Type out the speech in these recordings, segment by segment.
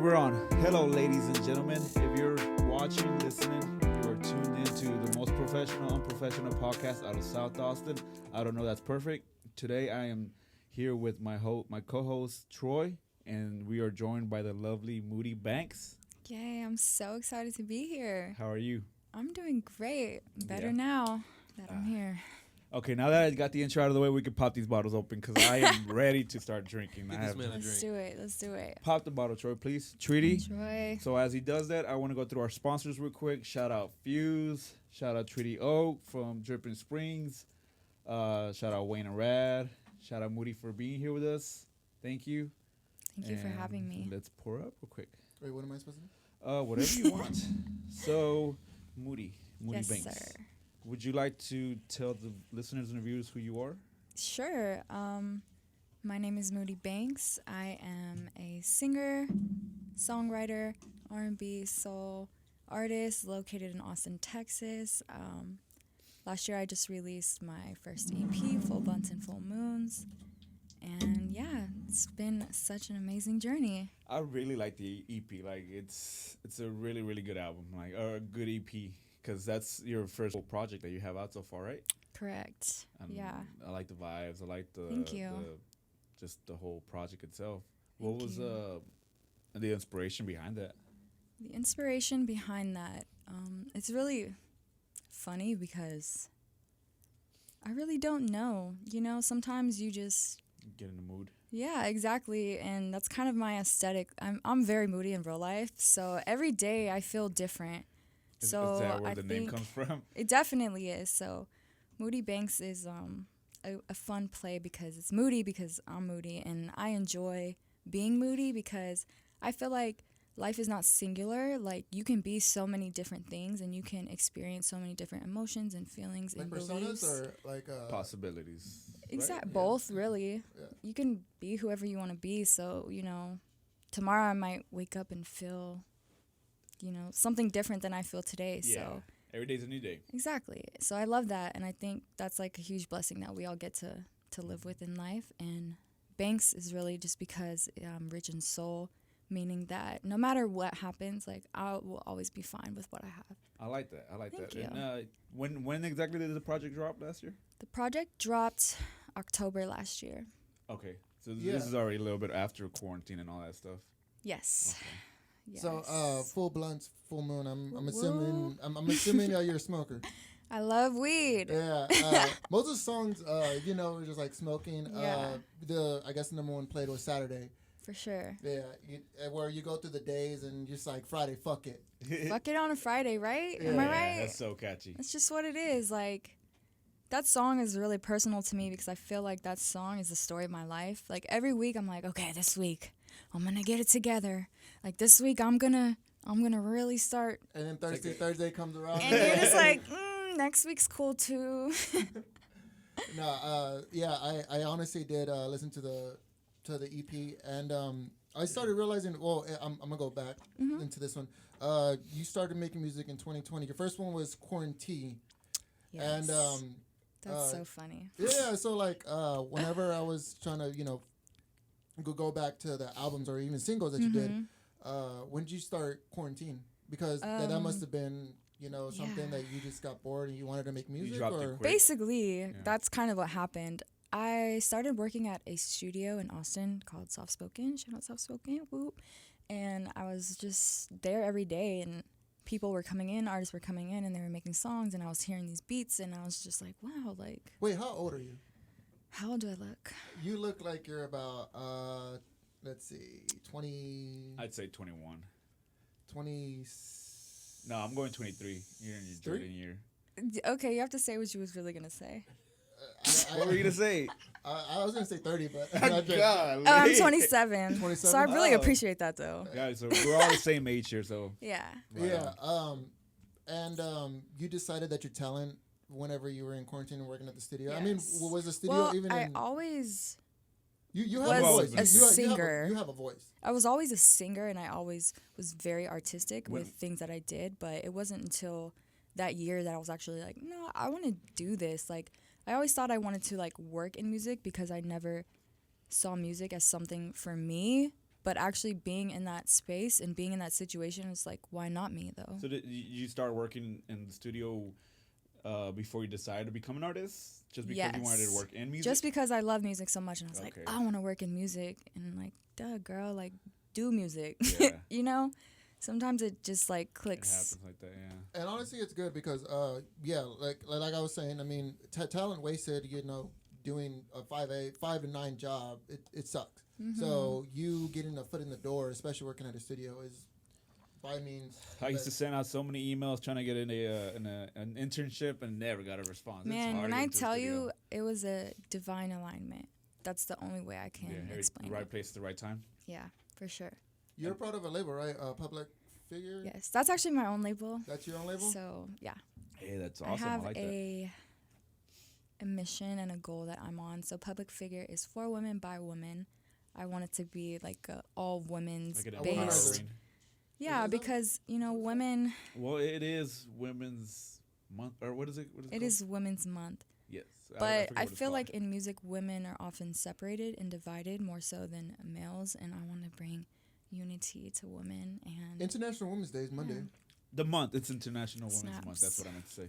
And we're on. Hello, ladies and gentlemen. If you're watching, listening, you are tuned into the most professional, unprofessional podcast out of South Austin. I don't know, that's perfect. Today, I am here with my co-host Troy, and we are joined by the lovely Moody Banks. Yay! I'm so excited to be here. How are you? I'm doing great. Better now that I'm here. Okay, now that I got the intro out of the way, we can pop these bottles open because I am ready to start drinking. Let's do it. Pop the bottle, Troy, please. Treaty. Troy. So as he does that, I want to go through our sponsors real quick. Shout out Fuse. Shout out Treaty Oak from Dripping Springs. Shout out Wayne and Rad. Shout out Moody for being here with us. Thank you. Thank you for having me. Let's pour up real quick. Wait, what am I supposed to do? Whatever you want. So, Moody Yes, Banks. sir. Would you like to tell the listeners and viewers who you are? Sure. My name is Moody Banks. I am a singer, songwriter, R&B, soul artist located in Austin, Texas. Last year I just released my first EP, Full Blunts and Full Moons. And yeah, it's been such an amazing journey. I really like the EP. Like it's a really, really good album. Like or a good EP. Because that's your first whole project that you have out so far, right? Correct. Yeah. I like the vibes. I like the Thank you. Just the whole project itself. Thank What was you. The inspiration behind that? The inspiration behind that, it's really funny because I really don't know. You know, sometimes you just... Get in the mood. Yeah, exactly. And that's kind of my aesthetic. I'm very moody in real life, so every day I feel different. Is I that where the name think comes from? It definitely is. So Moody Banks is a fun play because it's moody because I'm moody, and I enjoy being moody because I feel like life is not singular. Like you can be so many different things and you can experience so many different emotions and feelings Like and personas beliefs. or like Possibilities. Exact right? both really. Yeah. You can be whoever you want to be. So, you know, tomorrow I might wake up and feel, you know, something different than I feel today. Yeah. So Every day's a new day. exactly. So I love that, and I think that's like a huge blessing that we all get to live with in life. And Banks is really just because I'm rich in soul, meaning that no matter what happens, like I will always be fine with what I have. I like that. Thank you. And when exactly did the project drop last year? The project dropped October last year. Okay. So Yeah. this is already a little bit after quarantine and all that stuff. Yes. Okay. Yes. So full blunts, full moon. I'm Woo. assuming I'm assuming you're a smoker. I love weed. Yeah. Most of the songs, are just like smoking. Yeah. I guess the number one played was Saturday. For sure. Yeah. Where you go through the days and you're just like Friday, fuck it. Fuck it on a Friday, right? Yeah. Am I Yeah, right? that's so catchy. That's just what it is. Like, that song is really personal to me because I feel like that song is the story of my life. Like, every week I'm like, okay, this week I'm gonna get it together. Like, this week I'm gonna really start. And then Thursday comes around. And you're just like, next week's cool too. I honestly did listen to the EP, and I started realizing. Well, I'm gonna go back into this one. You started making music in 2020. Your first one was Quarantine, Yes. and That's so funny. yeah. So like, whenever I was trying to, go back to the albums or even singles that you did, when did you start Quarantine? Because that must have been. Something Yeah. that you just got bored and you wanted to make music, dropped it or quick. Basically, that's kind of what happened. I started working at a studio in Austin called Soft Spoken. Shout out Soft Spoken. Whoop. And I was just there every day, and people were coming in, artists were coming in, and they were making songs, and I was hearing these beats, and I was just like, wow, like, Wait, how old are you? how old do I look? You look like you're about let's see, 20, I'd say 21. 20. No, I'm going 23. You're in your Three? Jordan year. Okay, you have to say what you was really going to say. What were you gonna say? I was gonna say 30, but God, Oh, I'm 27. 27? So I really Oh. appreciate that, though. Guys, so we're all the same age here, so Yeah. right yeah. on. And you decided that your talent whenever you were in quarantine and working at the studio. I mean, Yes. was the studio Well, even? I always You was have a voice. a You have singer. You have a voice. I was always a singer, and I always was very artistic When- with things that I did, but it wasn't until that year that I was actually like, no, I want to do this. Like, I always thought I wanted to, like, work in music because I never saw music as something for me. But actually being in that space and being in that situation is like, why not me though? So did you start working in the studio before you decided to become an artist? Just because you wanted to work in music? Just because I love music so much, and I was like, Okay. I want to work in music, and like, duh, girl, like, do music. Yeah. You know, sometimes it just like It clicks. happens like that, yeah. And honestly, it's good because, like I was saying, I mean, talent wasted, doing a 5 to 9 job, it sucks. Mm-hmm. So you getting a foot in the door, especially working at a studio, is by means. I used to send out so many emails trying to get in an internship and never got a response. It's Man, hard when to I get into a tell studio. you, it was a divine alignment. That's the only way I can explain the right it. place at the right time. Yeah, for sure. You're part of a label, right? Public Figure. Yes, that's actually my own label. That's your own label. So yeah, Hey, that's I awesome. have like that. a mission and a goal that I'm on. So Public Figure is for women by women. I want it to be like a all women's Like an woman based. organization. Yeah, Is it though? because women. Well, it is Women's Month, or what is it? What is it It called? is Women's Month. Yes. But forget I what it's feel called. like in music, women are often separated and divided more so than males, and I want to bring unity to women. And International Women's Day is Monday. the month. It's International Women's Month. Snaps. That's what I meant to say.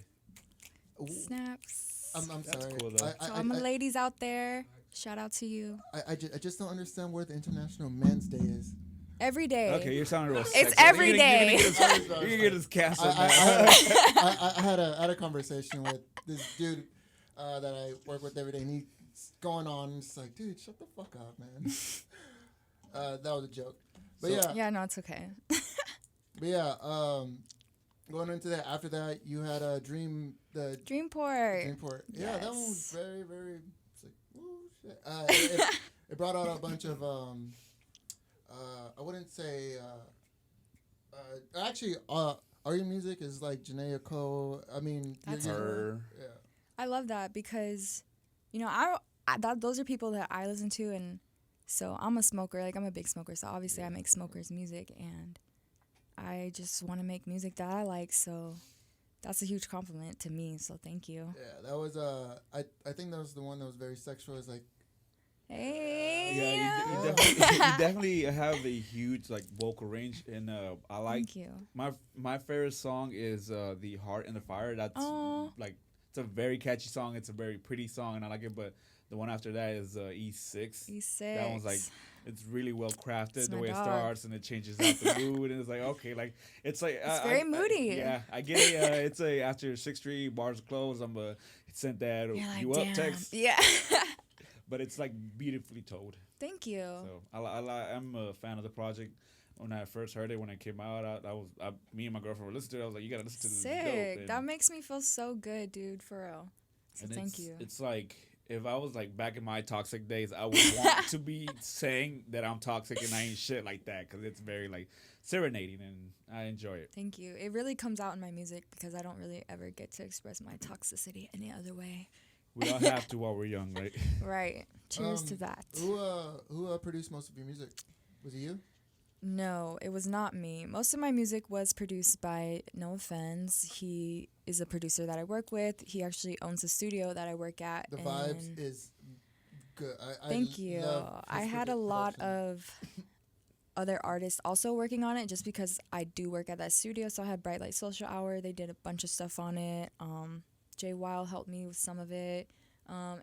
Ooh, snaps. I'm That's sorry. cool, though. So all my ladies out there, shout out to you. I just don't understand where the International Men's Day is. Every day. Okay, you're sounding real. It's sexy. every You're gonna day. get us- You're gonna get us cast on that. I had a conversation with this dude that I work with every day, and he's going on. It's like, dude, shut the fuck up, man. That was a joke, but So- Yeah, no, it's okay. going into that. After that, you had a Dreamport. Dreamport. Yeah, that one was Yes. very, very. It's like, woo, shit. It brought out a bunch of I wouldn't say. Actually, Are Your Music is like Janae Cole. I mean, That's Her. yeah. I love that because, those are people that I listen to, and so I'm a smoker. Like, I'm a big smoker, so obviously I make smokers music, and I just want to make music that I like, so that's a huge compliment to me, so thank you. Yeah, that was I think that was the one that was very sexual. It's like, Hey. Yeah, you definitely have a huge like vocal range, and I like Thank you. my favorite song is "The Heart and the Fire." That's Aw. like it's a very catchy song. It's a very pretty song, and I like it. But the one after that is E6. E6. That one's like it's really well crafted It's the my way dog. it starts, and it changes out the mood, and it's like okay, like it's like It's very moody. yeah, I get it. It's a after 6th Street bars are closed. I'm sent that You're like, you up damn. text, Yeah. but it's like beautifully told. Thank you. So I'm a fan of the project. When I first heard it, when it came out, me and my girlfriend were listening to it. I was like, you gotta listen to this. It's dope. Sick. And- That makes me feel so good, dude, for real. So and thank it's, you. It's like if I was like back in my toxic days, I would want to be saying that I'm toxic and I ain't shit like that because it's very like serenading and I enjoy it. Thank you. It really comes out in my music because I don't really ever get to express my toxicity any other way. We all have to while we're young, right? Right. Cheers to that. who produced most of your music? Was it you? No, it was not me. Most of my music was produced by No Offense. He is a producer that I work with. He actually owns a studio that I work at. The and vibes is good. Thank you. I had a lot of other artists also working on it just because I do work at that studio. So I had Bright Light Social Hour. They did a bunch of stuff on it. Jay Weil helped me with some of it.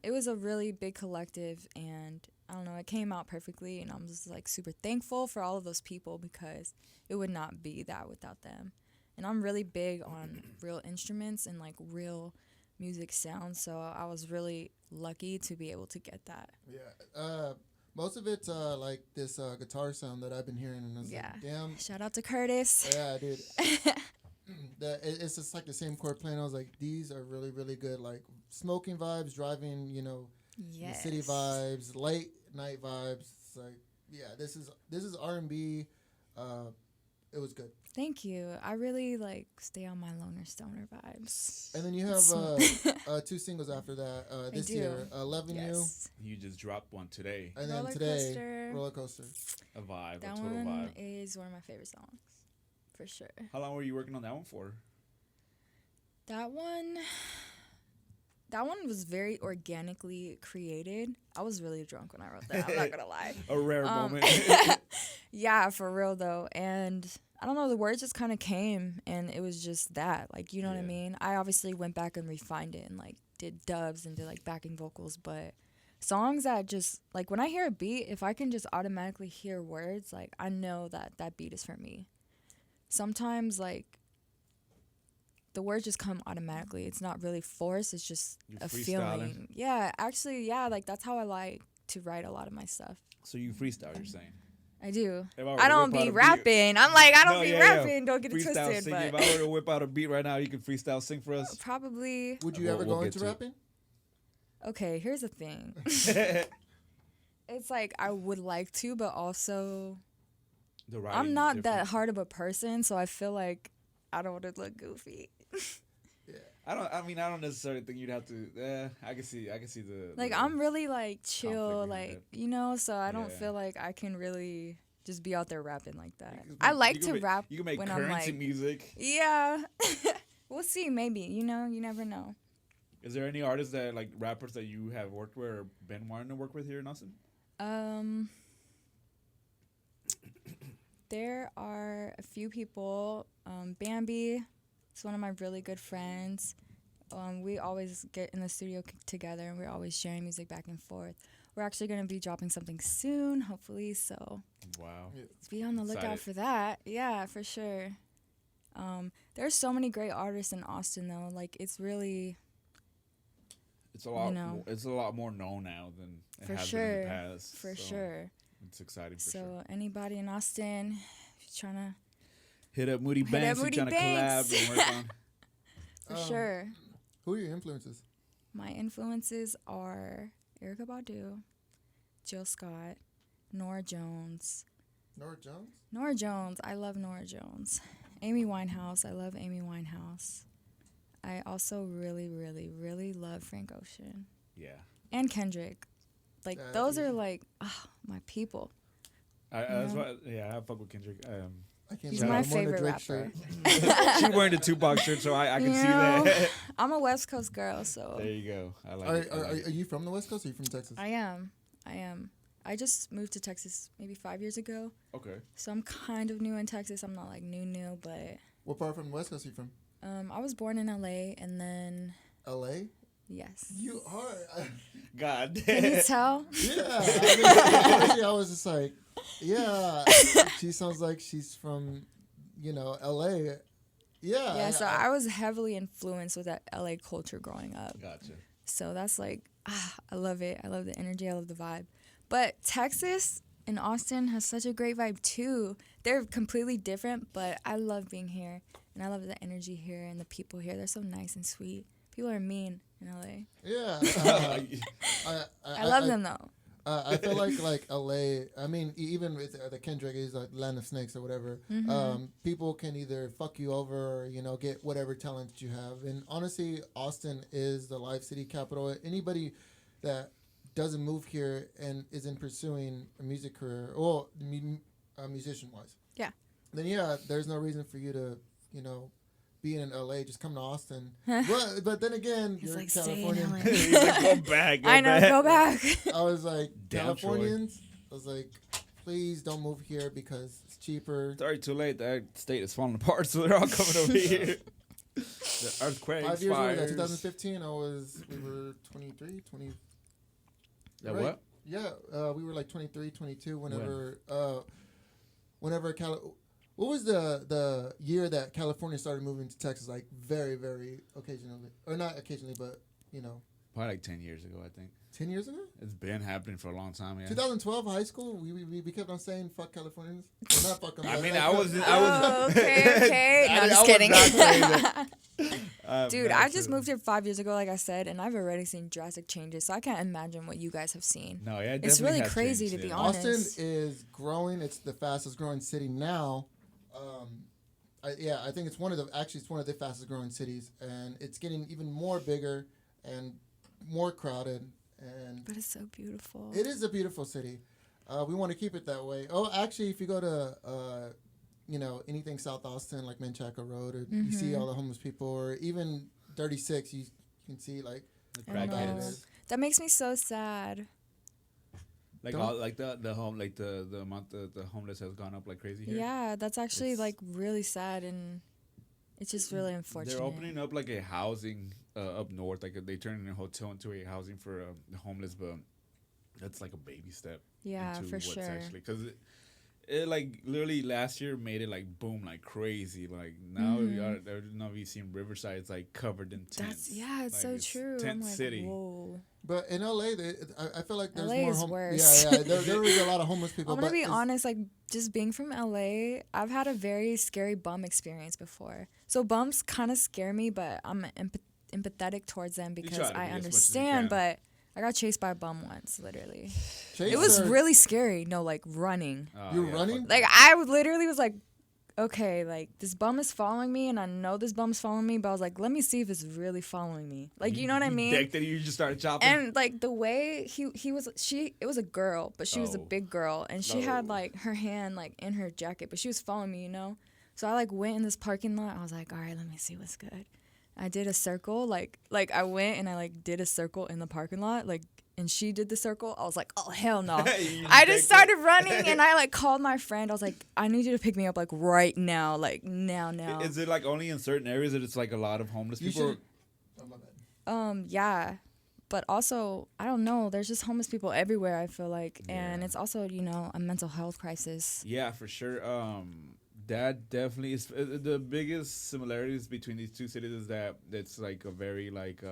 It was a really big collective, and I don't know, it came out perfectly, and I'm just like super thankful for all of those people because it would not be that without them. And I'm really big on real instruments and like real music sounds, so I was really lucky to be able to get that. Yeah. Most of it's like this guitar sound that I've been hearing, and I was Yeah. like, damn. Shout out to Curtis. Yeah, dude. It's just like the same chord playing. I was like, these are really, really good. Like smoking vibes, driving, the Yes. city vibes, late night vibes. It's like, yeah, this is R&B. It was good. Thank you. I really like stay on my loner stoner vibes. And then you have It's- 2 singles after that this do. year. Loving Yes. You just dropped one today. You, and then Roller today, Coaster. Roller Coaster. A vibe, That a total one vibe. is one of my favorite songs, for sure. How long were you working on that one for? That one was very organically created. I was really drunk when I wrote that. I'm not gonna lie. A rare Um, moment. Yeah, for real though. And I don't know, the words just kind of came and it was just that. Like, you know what I Yeah. mean? I obviously went back and refined it and like did dubs and did like backing vocals, but songs that just like when I hear a beat, if I can just automatically hear words, like I know that that beat is for me. Sometimes like the words just come automatically. It's not really forced, it's just You're a freestyling. feeling. Yeah, actually, yeah, like that's how I like to write a lot of my stuff. So you freestyle, you're saying? I do. If were I to don't whip out be a beat- rapping. I'm like, I don't No, be yeah, yeah. rapping. Don't get it Freestyle twisted. singing. If But I were to whip out a beat right now, you can freestyle sing for us. probably. Would you We'll- ever we'll go get into to it. rapping? Okay, here's the thing. It's like I would like to, but also The writing I'm not different. that hard of a person, so I feel like I don't want to look goofy. I don't necessarily think you'd have to. I can see the. Like the- I'm really like chill, Conflict in like so I don't Yeah. feel like I can really just be out there rapping like that. You can I make- like you to can make- rap You can make when I'm currency like, music. yeah. We'll see, maybe. You never know. Is there any artists that like rappers that you have worked with or been wanting to work with here in Austin? There are a few people. Bambi is one of my really good friends. We always get in the studio together, and we're always sharing music back and forth. We're actually going to be dropping something soon, hopefully, so Wow. be on the lookout Excited. for that. Yeah, for sure. There's so many great artists in Austin, though. Like, it's really, It's a lot. know. It's a lot more known now than it for has been in sure, the past. for so sure. It's exciting for So sure. anybody in Austin, if you're trying to, Hit up Moody Hit up Banks. We're Moody trying to Banks. collab and work on. for Um, sure. Who are your influences? My influences are Erykah Badu, Jill Scott, Norah Jones. Nora Jones? Norah Jones, I love Norah Jones. Amy Winehouse, I love Amy Winehouse. I also really, really, really love Frank Ocean. Yeah. And Kendrick. Like, Yeah, those yeah. are like, my people. That's know? why. Yeah, I fuck with Kendrick. I can't He's believe my I'm wearing a favorite Drake rapper. shirt. She wearing the Tupac shirt, so I can You see know, that. I'm a West Coast girl, so There you go. I like Are, it. I are, like it. are you from the West Coast or are you from Texas? I am. I just moved to Texas maybe 5 years ago, Okay. so I'm kind of new in Texas. I'm not like new, but What part from the West Coast are you from? I was born in LA, and then LA? yes. You are. God. Can you tell? Yeah. Honestly, I was just like, yeah. She sounds like she's from, LA. Yeah. Yeah, so I was heavily influenced with that LA culture growing up. Gotcha. So that's like, I love it. I love the energy. I love the vibe. But Texas and Austin has such a great vibe too. They're completely different, but I love being here. And I love the energy here and the people here. They're so nice and sweet. People are mean in LA. Yeah. I love them though. I feel like LA. I mean, even with the Kendrick is like Land of Snakes or whatever. People can either fuck you over or get whatever talent you have. And honestly, Austin is the Live City capital. Anybody that doesn't move here and isn't pursuing a music career or musician wise, then there's no reason for you to being in LA, just come to Austin. but then again, He's you're like, stay in Californian. LA. He's like, go back. I know, go back. I was like, Damn, Troy. Californians, I was like, please don't move here because it's cheaper. It's already too late. That state is falling apart, so they're all coming over here. The earthquakes, 5 years ago, fires. 2015, we were 23, 20. That right? what? Yeah, we were like 23, 22 whenever what was the year that California started moving to Texas? Like very, very occasionally, or not occasionally, but Probably like 10 years ago, I think. 10 years ago. It's been happening for a long time, yeah. 2012 high school, we kept on saying fuck Californians. Well, not fuck them. I but mean, like, I was. Oh, okay. No, I'm just kidding. Dude, I just moved here 5 years ago, like I said, and I've already seen drastic changes. So I can't imagine what you guys have seen. No, yeah, it It's definitely really has crazy changed, to be yeah. honest. Austin is growing. It's the fastest growing city now. I think it's one of the fastest growing cities, and it's getting even more bigger and more crowded. And But it's so beautiful. it is a beautiful city. We want to keep it that way. Oh, actually, if you go to anything South Austin, like Menchaca Road, or you see all the homeless people, or even 36, you can see like The I know. crackheads. That makes me so sad. Like Don't- all like the home like the amount the homeless has gone up like crazy here. Yeah, that's actually It's- like really sad, and it's just really unfortunate. They're opening up like a housing up north. Like they turned a hotel into a housing for the homeless, but that's like a baby step. Yeah, into for what's sure. Actually, because it like literally last year made it like boom like crazy. Like now we are now we've seen Riverside. It's like covered in tents. Yeah, it's Like, so true. I'm Tent like, city. whoa. But in LA, I feel like there's LA more is Yeah, worse. yeah. There is a lot of homeless people. I'm gonna but be it's- honest, like just being from LA, I've had a very scary bum experience before. So bums kind of scare me, but I'm empathetic towards them try because to be I as much as you understand. can. But I got chased by a bum once, literally. Chase It was or- really scary. No, like running. Oh, You yeah, running? fuck Like that. literally was like, okay, like this bum is following me, and I know this bum's following me, but I was like, let me see if it's really following me. Like, you know what I mean? Decked it, you just started chopping. And like the way it was a girl, but she was a Oh. big girl, and she had Oh. like her hand like in her jacket, but she was following me, you know. So I like went in this parking lot. I was like, all right, let me see what's good. I did a circle, like I went and I like did a circle in the parking lot, like, and she did the circle. I was like, oh hell no. You I decked just it. started running, and I like called my friend. I was like, I need you to pick me up like right now, like now. Is it like only in certain areas that it's like a lot of homeless You people? should. Oh, my bad. Yeah, but also I don't know. There's just homeless people everywhere. I feel like, and Yeah. it's also a mental health crisis. Yeah, for sure. That definitely is the biggest similarities between these two cities is that it's like a very like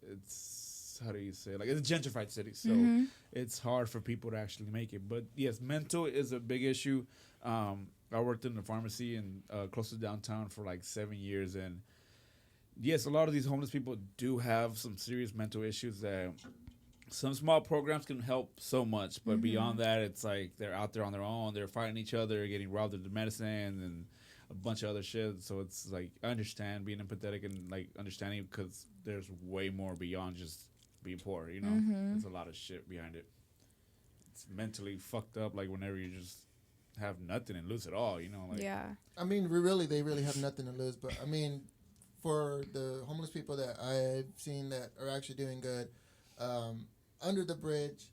it's how do you say it? Like it's a gentrified city, so it's hard for people to actually make it. But yes, mental is a big issue. I worked in the pharmacy and close to downtown for like 7 years, and yes, a lot of these homeless people do have some serious mental issues that some small programs can help so much, but beyond that, it's like they're out there on their own. They're fighting each other, getting robbed of the medicine, and a bunch of other shit. So it's like I understand being empathetic and like understanding because there's way more beyond just being poor. You know, there's a lot of shit behind it. It's mentally fucked up. Like whenever you just have nothing and lose it all. You know, like Yeah. I mean, they really have nothing to lose. But I mean, for the homeless people that I've seen that are actually doing good, Under the Bridge,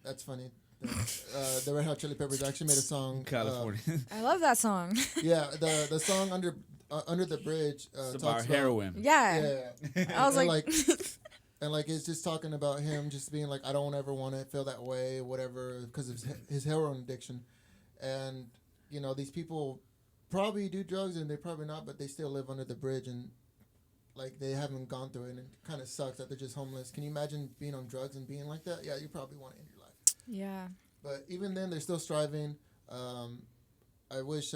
that's funny. The Red Hot Chili Peppers actually made a song. California. I love that song. Yeah, the song Under the Bridge It's talks about heroin. Yeah. Yeah, I was and like, and like it's just talking about him just being like, I don't ever want to feel that way, whatever, because of his heroin addiction, and you know these people probably do drugs and they probably not, but they still live under the bridge and like they haven't gone through it, and it kind of sucks that they're just homeless. Can you imagine being on drugs and being like that? Yeah, you probably want to end your life. yeah. But even then, they're still striving. I wish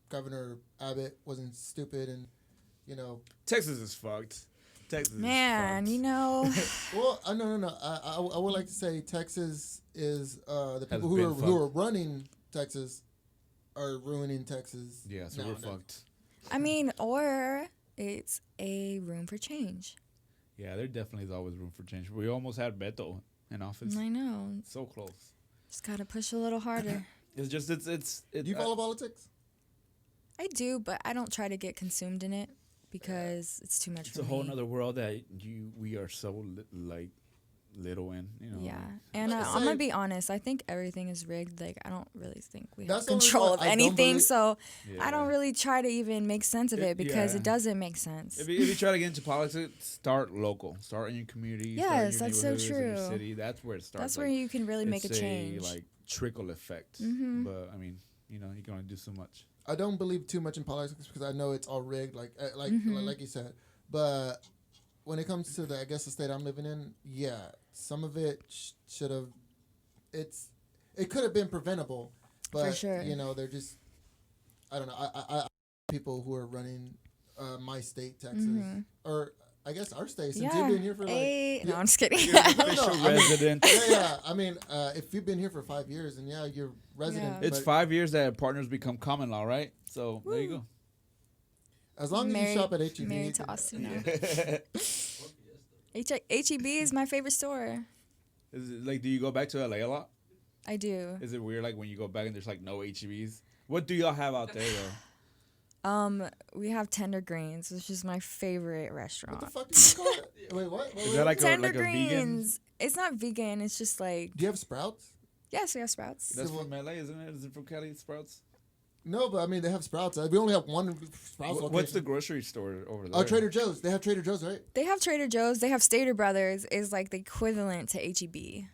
Governor Abbott wasn't stupid and, you know. Texas is fucked. Texas Man, is fucked. you know, Well, no. I would like to say Texas is the Has people been who are running Texas are ruining Texas. Yeah, so we're nowadays. fucked. I mean, or it's a room for change. Yeah, there definitely is always room for change. We almost had Beto in office. I know. So close. Just gotta push a little harder. It's just it's. Do you follow politics? I do, but I don't try to get consumed in it because it's too much It's for a me. whole nother world that we are so like little in. You know. Yeah, and Like I I'm gonna said- be honest. I think everything is rigged. Like I don't really think we have That's the only control reason of I don't anything. believe- So Yeah. I don't really try to even make sense of it because Yeah. it doesn't make sense. If you try to get into politics, start local. Start in your community. start in Yes, your that's so neighborhoods, in your true. city. That's where it starts. That's where you can really make a it's change. like trickle effect. Mhm. But I mean, you know, you can only do so much. I don't believe too much in politics because I know it's all rigged, like Mm-hmm. like you said. But when it comes to the state I'm living in, yeah, some of it should have. It could have been preventable, but sure. you know they're just. I don't know. I people who are running my state, Texas, or I guess our state, since Mm-hmm. yeah. you've been here for like. No, I'm just kidding. You're an official I mean- resident. Yeah. I mean, if you've been here for 5 years, and yeah, you're resident. Yeah. It's but 5 years that partners become common law, right? So there you go. as long as Married- you shop at HEB. married to Austin now. HEB is my favorite store. Is it, like, do you go back to LA a lot? I do. Is it weird, like, when you go back and there's like no HEBs? What do y'all have out there though? We have Tender Greens, which is my favorite restaurant. What the fuck do you call it? Wait, what? Is that like Tender a vegan? Greens. It's not vegan. It's just like, Do you have Sprouts? yes, we have Sprouts. That's from LA, isn't it? Is it from Cali, Sprouts? No, but I mean they have Sprouts. We only have one Sprouts. What's the grocery store over there? Oh, Trader Joe's. They have Trader Joe's, right? They have Trader Joe's. They have Stater Brothers. Is like the equivalent to HEB.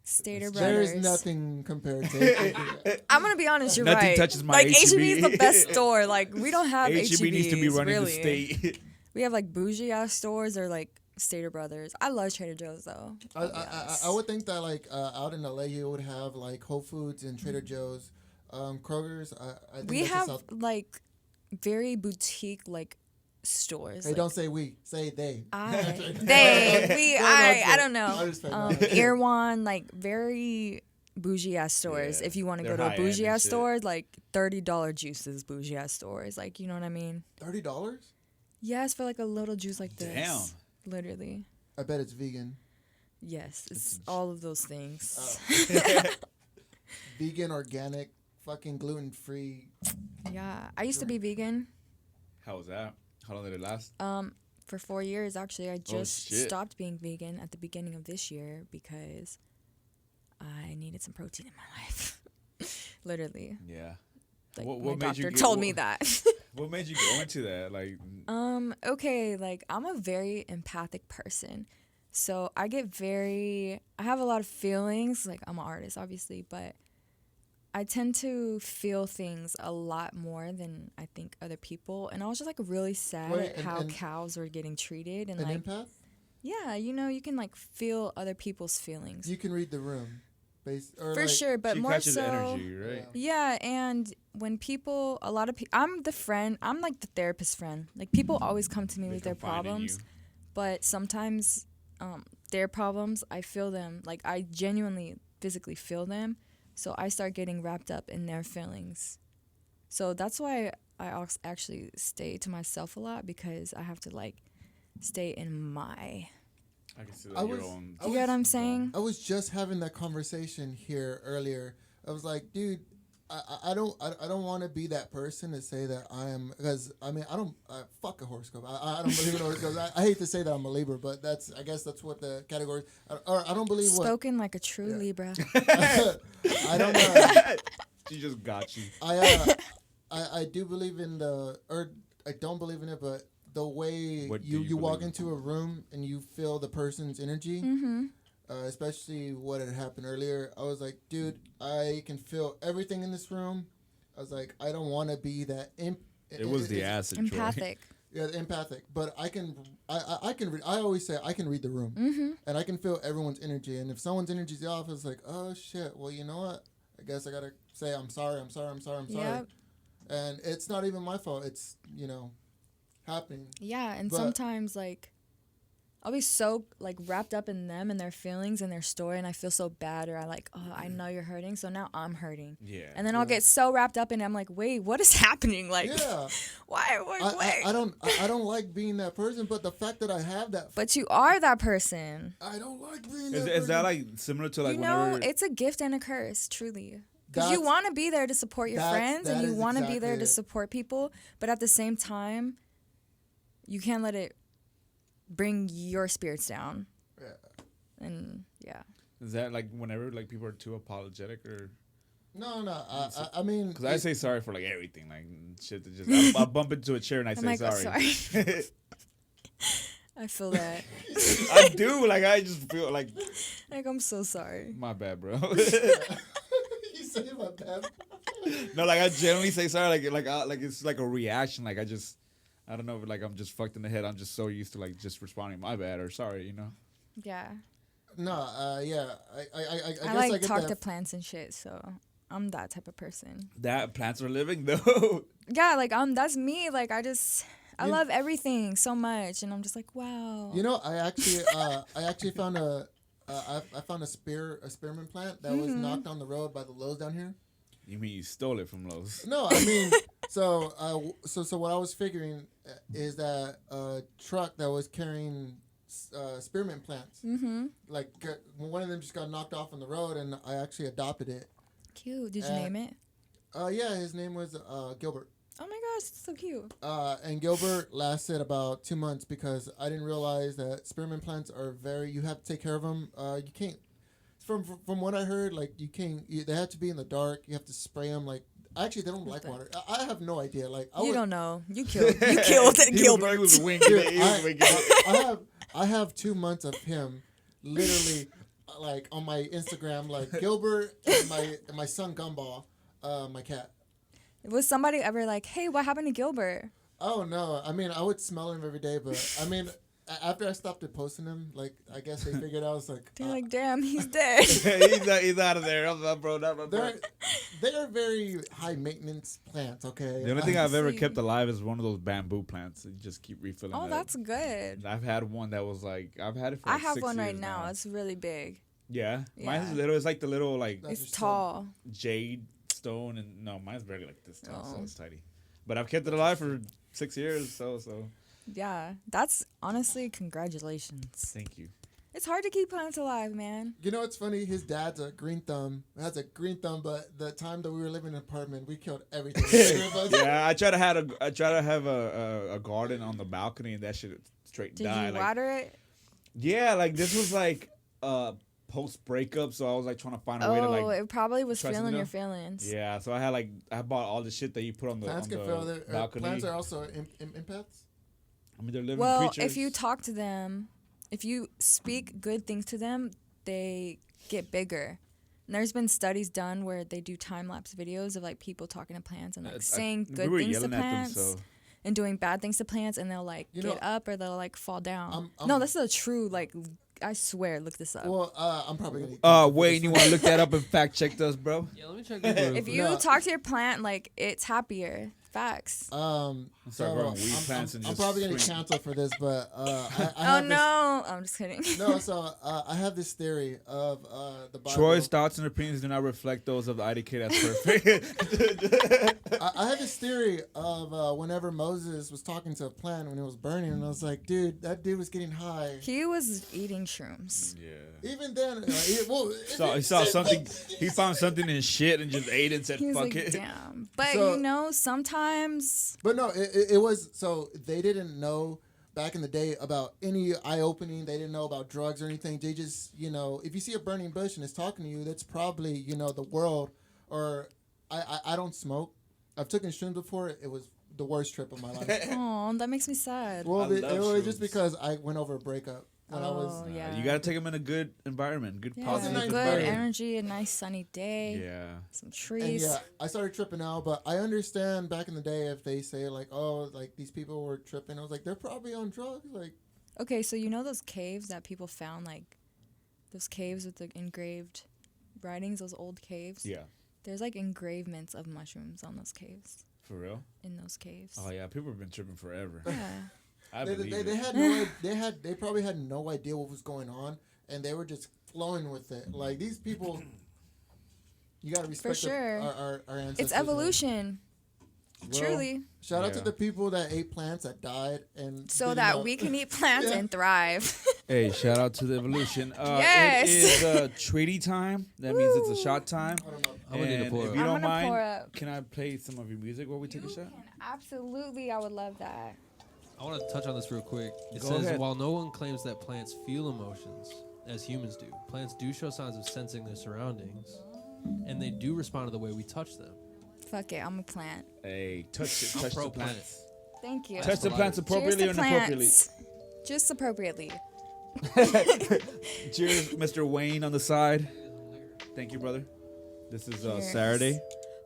Stater There Brothers. is nothing compared to. I'm gonna be honest. You're Nothing right. touches my like HEB. is the best store. Like we don't have HEBs. HEB needs to be running really. the state. We have like bougie ass stores or like Stater Brothers. I love Trader Joe's though. I would think that like out in LA you would have like Whole Foods and Trader Joe's, Kroger's. I think We that's have just like very boutique like stores. Hey, like, don't say we. Say they. I don't know. I just Erewhon, like very bougie ass stores. Yeah, If you want to they're go to a high-end bougie and ass shit. store, like $30 juices, bougie ass stores. Like you know what I mean? $30? Yes, for like a little juice like this. Damn. Literally. I bet it's vegan. Yes, it's all of those things. Vegan, organic, fucking gluten free. Yeah, I used to be vegan. How was that? How long did it last? For 4 years, actually. I just shit. stopped being vegan at the beginning of this year because I needed some protein in my life. Literally. Yeah. Like What my made you doctor get- told what- me that. What made you go into that? Like, Okay, like I'm a very empathic person. So I have a lot of feelings. Like I'm an artist, obviously, but I tend to feel things a lot more than I think other people. And I was just like really sad Wait, at how and- cows were getting treated. And An like, empath? yeah, you can like feel other people's feelings. You can read the room. Or For like, sure, but she more catches so. energy, right? Yeah, and when people, a lot of people, I'm like the therapist friend. Like people always come to me They with their confide in problems, you. but sometimes their problems, I feel them. Like I genuinely physically feel them, so I start getting wrapped up in their feelings. So that's why I actually stay to myself a lot because I have to like stay in my. I can see I that your was- own. You get what I'm saying? I was just having that conversation here earlier. I was like, dude, I don't want to be that person to say that I am, because I mean fuck a horoscope. I don't believe in horoscopes. I hate to say that I'm a Libra, but I guess that's what the category. Or I don't believe what. Spoken like a true Libra. I don't know. She just got you. I do believe in I don't believe in it, but the way What do you you walk believe in? into a room and you feel the person's energy, especially what had happened earlier, I was like, dude, I can feel everything in this room. I was like, I don't want to be that. It was the acid. Troy. Empathic. Yeah, empathic. But I can read. I always say I can read the room, and I can feel everyone's energy. And if someone's energy's off, it's like, oh shit. Well, you know what? I guess I gotta say I'm sorry. I'm sorry. I'm sorry. I'm sorry. Yep. And it's not even my fault. It's happening. Yeah, and But- sometimes like I'll be so like wrapped up in them and their feelings and their story, and I feel so bad, or I like, oh, I know you're hurting, so now I'm hurting. Yeah. And then I'll get so wrapped up in it, I'm like, wait, what is happening? Like, Yeah. why? Wait. I don't like being that person, but the fact that I have that, But you are that person. I don't like being that person. Is that like similar to like you know, whenever? it's a gift and a curse, truly. Because you That's- want to be there to support your friends, and that you is want to be exactly there to it. support people, but at the same time, you can't let it bring your spirits down. Yeah. And yeah. Is that like whenever like people are too apologetic or? No. I mean, Because I say sorry for like everything, like shit that just I bump into a chair and I I'm say like, oh, sorry. sorry. I feel that. I do. Like I just feel like Like, I'm so sorry. my bad, bro. you say my bad. No, like I generally say sorry. Like it's like a reaction. Like I don't know. Like I'm just fucked in the head. I'm just so used to like just responding my bad or sorry. You know. Yeah. No. Yeah. I guess I I like get talk that. to plants and shit, so I'm that type of person. That plants are living though. Yeah, like that's me. Like I You- love everything so much, and I'm just like, wow. You know, I actually found I found a spearmint plant that was knocked on the road by the Lowe's down here. You mean you stole it from Lowe's? No, I mean, so what I was figuring is that a truck that was carrying spearmint plants, like one of them just got knocked off on the road, and I actually adopted it. Cute. Did you name it? Yeah, his name was Gilbert. Oh my gosh, it's so cute. And Gilbert lasted about 2 months because I didn't realize that spearmint plants are you have to take care of them. You can't, from what I heard, like you can't, they have to be in the dark. You have to spray them. Like, actually, they don't like water. I have no idea. Like, You don't know. You killed Gilbert. He was winging Dude, it. He was winging it. I have 2 months of him literally like on my Instagram, like Gilbert and my son Gumball, my cat. Was somebody ever like, hey, what happened to Gilbert? Oh no, I mean I would smell him every day, but I mean after I stopped posting him, like I guess they figured I was like They're like, damn, he's dead. he's out of there. Bro. They're very high maintenance plants. Okay. The only thing I've ever see. kept alive is one of those bamboo plants. You just keep refilling. Oh, it that's up. good. I've had one that was like I've had it for. I Like have 6 one right years now. It's really big. Yeah, mine's Yeah. little. It's like the little like That's It's just tall. jade stone, and no, mine's barely like this tall, so Oh. it's tiny. But I've kept it alive for 6 years, so Yeah, that's honestly congratulations. thank you. It's hard to keep plants alive, man. You know what's funny? His dad's a green thumb. Has a green thumb, but the time that we were living in an apartment, we killed everything. Yeah, I try to have a garden on the balcony, and that shit straight Did die. you Like, water it? yeah, like this was like post breakup, so I was like trying to find a way to Oh, like. it probably was try feeling something your else. feelings. Yeah, so I bought all the shit that you put on the, Plants on can the feel their balcony. plants are also empaths. I mean, they're living Well, creatures. if you talk to them, if you speak good things to them, they get bigger. And there's been studies done where they do time lapse videos of like people talking to plants and like saying we good were things to yelling at them, plants so and doing bad things to plants, and they'll like You get know, up or they'll like fall down. I'm- No, this is a true like. I swear, look this up. Well, I'm probably gonna. Wayne, you want to look that up and fact check us, bro? Yeah, let me check this. If you No. talk to your plant, like it's happier. Facts. Start So growing weed plants and I'm just probably gonna spring- cancel for this, but I Oh have no, I'm just kidding. this, no. So I have this theory of the Bible. Troy's thoughts and opinions do not reflect those of the IDK. That's perfect. I have this theory of whenever Moses was talking to a plant when it was burning, and I was like, dude, that dude was getting high. He was eating shrooms. Yeah. Even then, So he saw something. He found something in shit and just ate it and said, He was "Fuck like, it." damn. But So- you know, sometimes But no, it was so they didn't know back in the day about any eye opening. They didn't know about drugs or anything. They just, if you see a burning bush and it's talking to you, that's probably the world. Or I don't smoke. I've taken shrooms before. It was the worst trip of my life. oh, that makes me sad. Well, I it love was just shrooms. because I went over a breakup when I was. Oh, yeah. You gotta take them in a good environment, good Yeah, Positive good environment. energy, a nice sunny day, Yeah. some And trees. yeah, I started tripping out, but I understand back in the day if they say like, oh, like these people were tripping. I was like, they're probably on drugs. Like, Okay, so you know those caves that people found, like those caves with the engraved writings, those old caves? Yeah. There's like engravements of mushrooms on those caves, For real? in those caves. Oh yeah, people have been tripping forever. Yeah. I they, believe they it. had no they probably had no idea what was going on, and they were just flowing with it. Like these people, you gotta respect sure. our ancestors. It's evolution. Well, Truly. Shout out to Yeah. the people that ate plants that died, and So didn't that know. we can eat plants Yeah. and thrive. Hey, shout out to the evolution. Yes. It is treaty time. That means it's a shot time. I don't know. I'm gonna need to And pour if up. you I'm don't gonna mind, pour up. can I play some of your music while we take a shot? Absolutely, I would love that. I want to touch on this real quick. It Go says, ahead. while no one claims that plants feel emotions, as humans do, plants do show signs of sensing their surroundings, and they do respond to the way we touch them. Fuck it, I'm a plant. Hey, touch it. I'm Touch the pro plant. plants. Thank you. Touch the plants appropriately Cheers or to inappropriately. plants. Just appropriately. Cheers, Mr. Wayne on the side. Thank you, brother. This is Cheers. Saturday.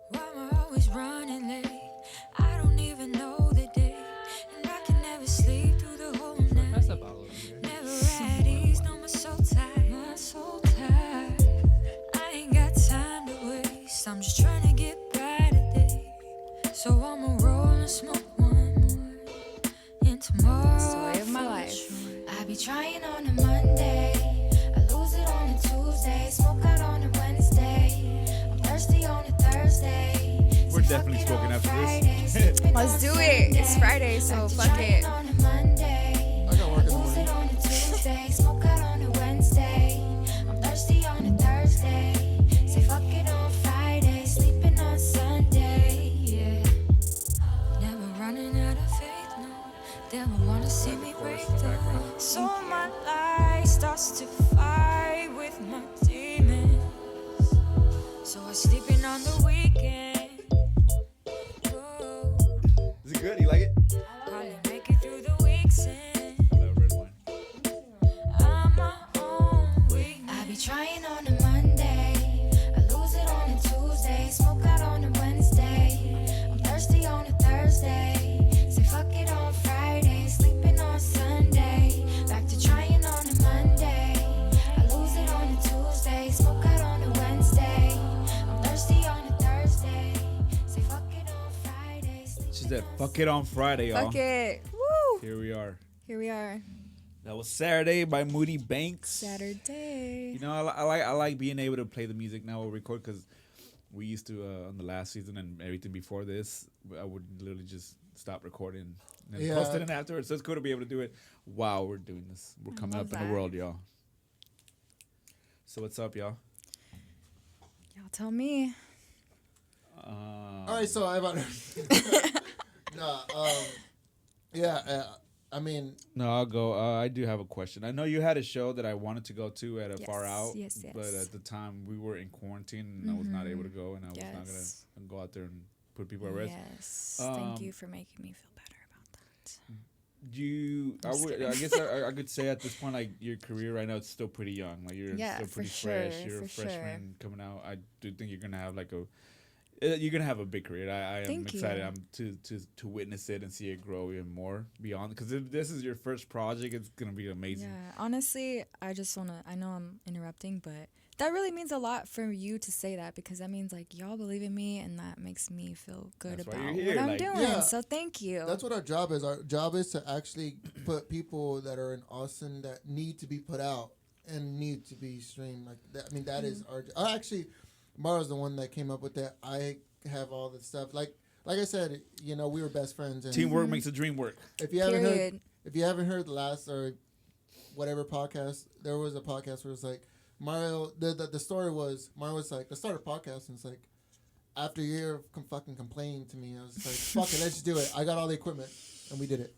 Why am I always running late? I don't even know the day, and I can never sleep through the whole night. Pass that bottle over here. Never at ease, no, my soul tired, my soul tired. I ain't got time to waste. I'm just trying to get by today, so I'ma roll and smoke one more. And tomorrow, Story of my I'll feel life. sure. I be trying on a Monday, I lose it on a Tuesday, smoke out on a Wednesday, I'm thirsty on a Thursday. We're Say definitely fuck it smoking on after Friday, this. sleeping Let's on do it. It's Sunday. Friday, so Like to fuck try it. on a Monday, I got work in the lose it morning. on a Tuesday, smoke out on a Wednesday, I'm thirsty on a Thursday. Say fuck it on Friday, sleeping on Sunday. Yeah. Never They don't wanna see me break through. So my life starts to fight with my demons. So I'm sleeping on the weekend. Ooh, Is it good? You like it? probably make it through the weekend. Love red wine. I'm my own weakness. I be trying on a Monday, I lose it on a Tuesday, smoke out on a Wednesday, I'm thirsty on a Thursday, say fuck it on Friday, sleeping on Sunday, back to trying on a Monday, I lose it on a Tuesday, smoke out on a Wednesday, I'm thirsty on a Thursday, say fuck it on Friday. She said, "Fuck it on Friday, y'all." Fuck it. Woo! Here we are. Here we are. That was Saturday by Moody Banks. Saturday. You know, I like being able to play the music now. We'll record because we used to on the last season and everything before this. I would literally just stop recording and Yeah. post it in afterwards. So it's cool to be able to do it while we're doing this. We're coming love up in that. the world, y'all. So what's up, y'all? Y'all tell me. All right, so I about I mean, No, I'll go. I do have a question. I know you had a show that I wanted to go to at a Far Yes, Out, yes, but yes. at the time we were in quarantine and I was not able to go, and I was not Yes. gonna go out there and put people at rest. Yes. Um, Thank you for making me feel better about that. I just would. kidding. I guess I could say at this point, like your career right now, it's still pretty young. Like you're Yeah, still for pretty sure, fresh. You're a for sure. freshman coming out. I do think you're gonna have like you're gonna have a big career. I am Thank excited. you. I'm to witness it and see it grow even more beyond. Because if this is your first project, it's gonna be amazing. Yeah, honestly, I just wanna. I know I'm interrupting, but that really means a lot for you to say that because that means like y'all believe in me, and that makes me feel good That's why about you're what here, I'm like- doing. Yeah. So thank you. that's what our job is. Our job is to actually put people that are in Austin that need to be put out and need to be streamed. Like that, I mean, that is our. Actually, Mara's the one that came up with that. I have all the stuff. Like I said, you know, we were best friends. And Teamwork makes the dream work. If you haven't heard, Period. if you haven't heard the last or whatever podcast, there was a podcast where it's like Mario. The story was Mario was like, let's start a podcast, and it's like after a year of fucking complaining to me, I was like, fuck it, let's just do it. I got all the equipment, and we did it.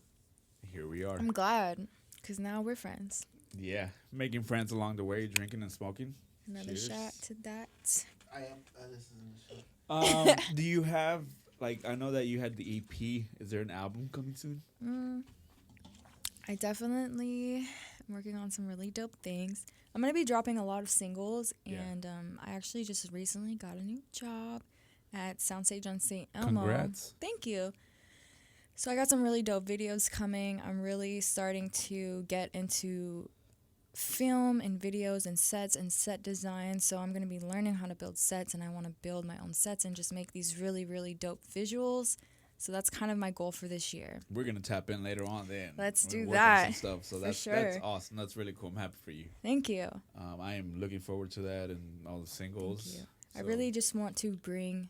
Here we are. I'm glad because now we're friends. Yeah, making friends along the way, drinking and smoking. Another Cheers. shot to that. I am. This isn't a show. Do you have like I know that you had the EP. Is there an album coming soon? I definitely am working on some really dope things. I'm gonna be dropping a lot of singles, Yeah. and I actually just recently got a new job at Soundstage on St. Elmo. Congrats. Thank you. So I got some really dope videos coming. I'm really starting to get into film and videos and sets and set design. So I'm going to be learning how to build sets, and I want to build my own sets and just make these really, really dope visuals. So that's kind of my goal for this year. We're gonna tap in later on then. Let's We're do gonna work on some that, stuff. So for that's sure. awesome. That's really cool. I'm happy for you. Thank you. I am looking forward to that and all the singles. Thank you. I So- really just want to bring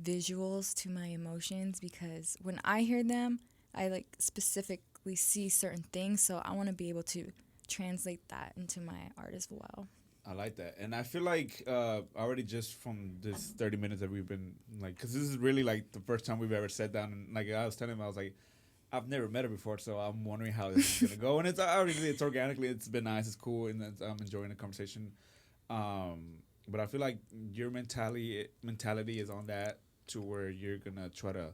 visuals to my emotions because when I hear them, I like specifically see certain things. So I want to be able to translate that into my art as well. I like that, and I feel like already just from this 30 minutes that we've been like, because this is really like the first time we've ever sat down, and like I was telling him, I was like, I've never met her before, so I'm wondering how this is gonna go, and it's obviously it's organically, it's been nice, it's cool, and I'm enjoying the conversation. But I feel like your mentality is on that to where you're gonna try to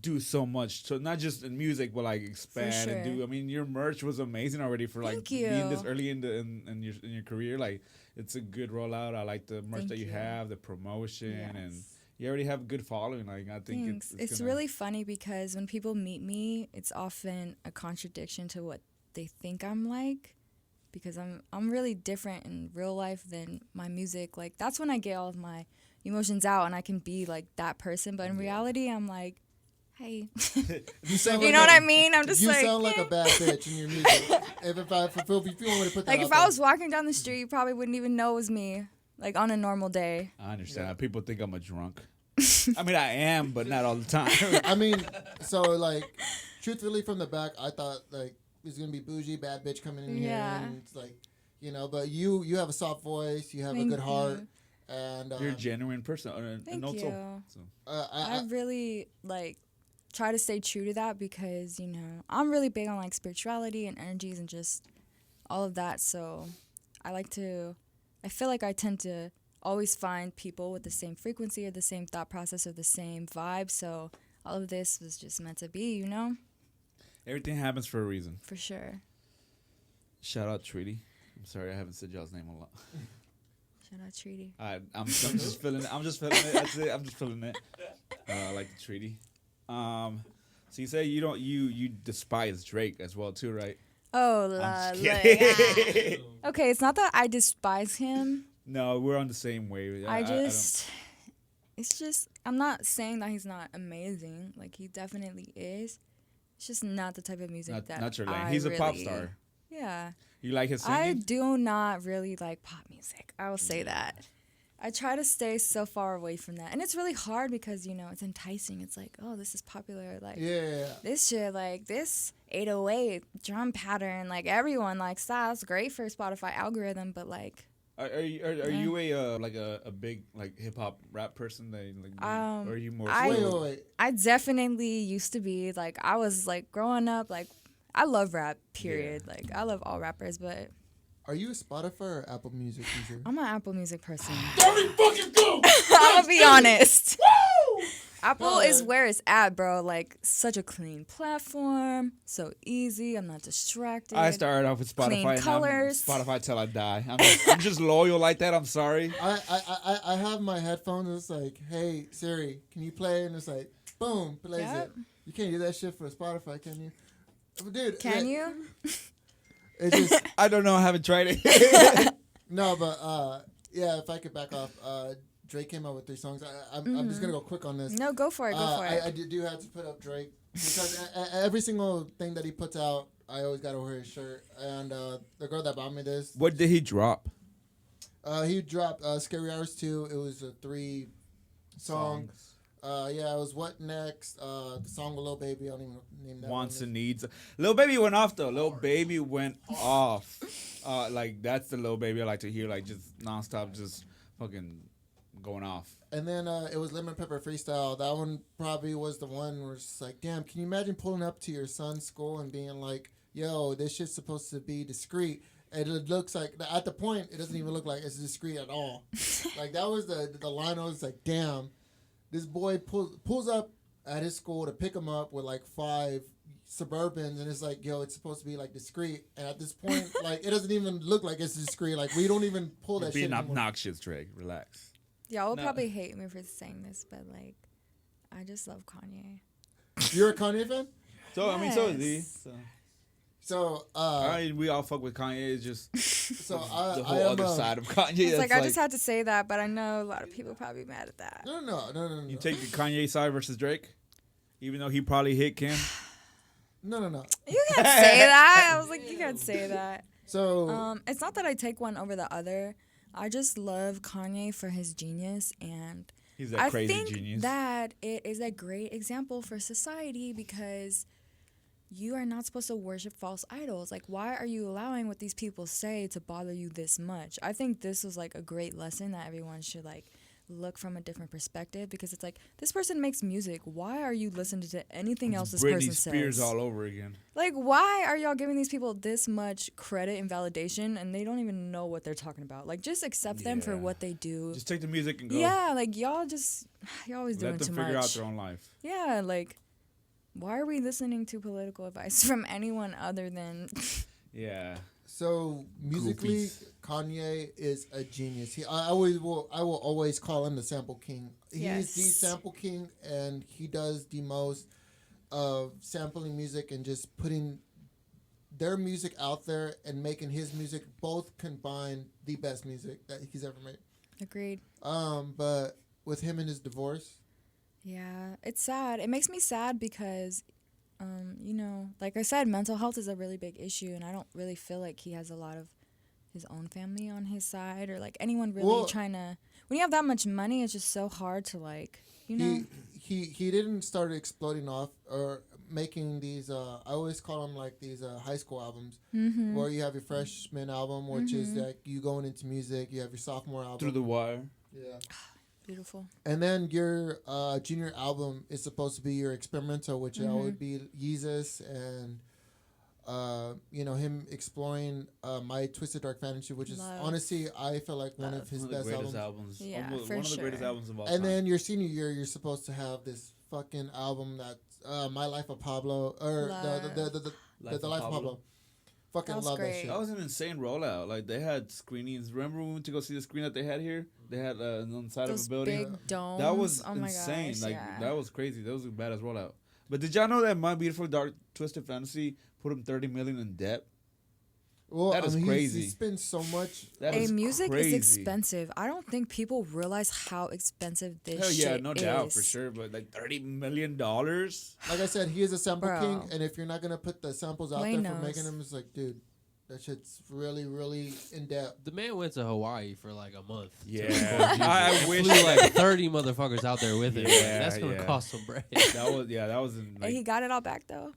do so much, so not just in music, but like expand and do. sure. I mean, your merch was amazing already for like Thank being this you. early in your career. Like, it's a good rollout. I like the merch Thank that you you. have, the promotion, and Yes. you already have a good following. Like, I think Thanks. It's gonna- really funny because when people meet me, it's often a contradiction to what they think I'm like. Because I'm really different in real life than my music. Like that's when I get all of my emotions out and I can be like that person. But in reality, I'm like, hey, You sound you like know what a- I mean? I'm just you like, sound like eh. a bad bitch in your music. if you want to put that Like out if I there. was walking down the street, you probably wouldn't even know it was me. Like on a normal day. I understand. People think I'm a drunk. I mean, I am, but not all the time. I mean, so like, truthfully, from the back, I thought like it's gonna be bougie, bad bitch coming in Yeah. here, and it's like, you know. But you have a soft voice, you have a Thank good heart, you. and You're a genuine person. Thank also, you. so. I I really like try to stay true to that because, you know, I'm really big on like spirituality and energies and just all of that. So I feel like I tend to always find people with the same frequency or the same thought process or the same vibe. So all of this was just meant to be, you know? Everything happens for a reason. For sure. Shout out Treaty. I'm sorry I haven't said y'all's name a lot. Shout out Treaty. I'm just feeling it. I'm just feeling it. That's it. I'm just feeling it. I like the Treaty. So you say you despise Drake as well too, right? Oh, I'm just kidding. Okay, it's not that I despise him. No, we're on the same wave. it's just, I'm not saying that he's not amazing. Like, he definitely is. It's just not the type of music not your lane. I He's a pop really- star. Yeah. You like his singing? I do not really like pop music. I will say that. I try to stay so far away from that. And it's really hard because, you know, it's enticing. It's like, oh, this is popular. Like, Yeah. this shit, like, this 808 drum pattern, like, everyone likes that. It's great for Spotify algorithm, but, like... Are you a big like hip hop rap person that like or are you more Wait. I definitely used to be like I was like growing up like I love rap period like I love all rappers but Are you a Spotify or Apple Music user? I'm an Apple Music person. There we fucking go! I'm gonna be honest. Woo! Apple is where it's at, bro. Like such a clean platform, so easy. I'm not distracted. I started off with Spotify. Clean and I'm colors. Spotify till I die. I'm just loyal like that. I'm sorry. I have my headphones and it's like, hey Siri, can you play? And it's like, boom, plays Yep. it. You can't do that shit for Spotify, can you? Dude, Can you? It's just I don't know. I haven't tried it. no, but yeah. If I could back off, Drake came out with 3 songs. I'm just gonna go quick on this. No, go for it. Go for it. I do have to put up Drake because every single thing that he puts out, I always gotta wear his shirt. And the girl that bought me this, What did he drop? he dropped Scary Hours 2. It was a 3 song. Yeah, it was What Next? The song with Lil Baby. I don't even name that. Wants one. and needs. Lil Baby went off though. Lil Baby went off. Like that's the Lil Baby I like to hear. Like just nonstop, just fucking going off. And then it was Lemon Pepper Freestyle. That one probably was the one where it's like, damn, can you imagine pulling up to your son's school and being like, yo, this shit's supposed to be discreet. And it looks like, at the point, it doesn't even look like it's discreet at all. Like, that was the line. I was like, damn, this boy pulls up at his school to pick him up with like 5 Suburbans, and it's like, yo, it's supposed to be like discreet. And at this point, like, it doesn't even look like it's discreet. Like, we don't even pull that Being shit anymore. obnoxious, Drake. Relax. Y'all will No. probably hate me for saying this, but like, I just love Kanye. You're a Kanye fan? So I mean, so is he. Yes. So. So, We all fuck with Kanye. It's just so the I whole am other side of Kanye. It's like that's I just had to say that, but I know a lot of people probably mad at that. No. You take the Kanye side versus Drake, even though he probably hit Kim. No. You can't say that. I was like, you can't say that. So, It's not that I take one over the other. I just love Kanye for his genius, and He's that I crazy think genius. that it is a great example for society because you are not supposed to worship false idols. Like, why are you allowing what these people say to bother you this much? I think this was like a great lesson that everyone should like look from a different perspective because it's like this person makes music. Why are you listening to anything else this Britney person Spears says? all over again. Like, why are y'all giving these people this much credit and validation and they don't even know what they're talking about? Like, just accept them for Yeah. what they do. Just take the music and go. Yeah, like, y'all always doing Let them too figure out much. their own life. Yeah, like, why are we listening to political advice from anyone other than... Yeah. so musically, Goofies. Kanye is a genius. I will always call him the sample king. He's the Yes. sample king, and he does the most of sampling music and just putting their music out there and making his music both combine the best music that he's ever made. Agreed. But with him and his divorce, Yeah, it's sad. It makes me sad because, you know, like I said, mental health is a really big issue, and I don't really feel like he has a lot of his own family on his side or like anyone really Well- trying to. When you have that much money, it's just so hard to like, you know. he didn't start exploding off or making these I always call them like these high school albums where you have your freshman album, which is like you going into music, you have your sophomore album. Through the wire. Yeah. Beautiful. And then your junior album is supposed to be your experimental, which would be Yeezus and him exploring My Twisted Dark Fantasy, which is Love. honestly I feel like one of his One of the best greatest albums. Yeah, Almost for one of the greatest sure. albums of all time. And then your senior year, you're supposed to have this fucking album that My Life of Pablo or the Life of Pablo. Fucking That was love that great. shit. That was an insane rollout. Like they had screenings. Remember when we went to go see the screen that they had here? They had on the side Those of a building. big domes. That was oh my insane. Gosh, Like yeah. that was crazy. That was a badass rollout. But did y'all know that My Beautiful Dark Twisted Fantasy put him $30 million in debt? Well, That is crazy. He spent so much. That Hey, is music crazy. is expensive. I don't think people realize how expensive this Hell yeah, shit no is. doubt for sure. But like $30 million. Like I said, he is a sample Bro. king, and if you're not gonna put the samples out Wayne there for knows. making them, it's like, dude, that shit's really, really in depth. The man went to Hawaii for like a month. to Yeah. record music. I And wish- flew like 30 motherfuckers out there with him. Yeah, That's gonna yeah. cost some bread. That was in, Hey, he like, got it all back though.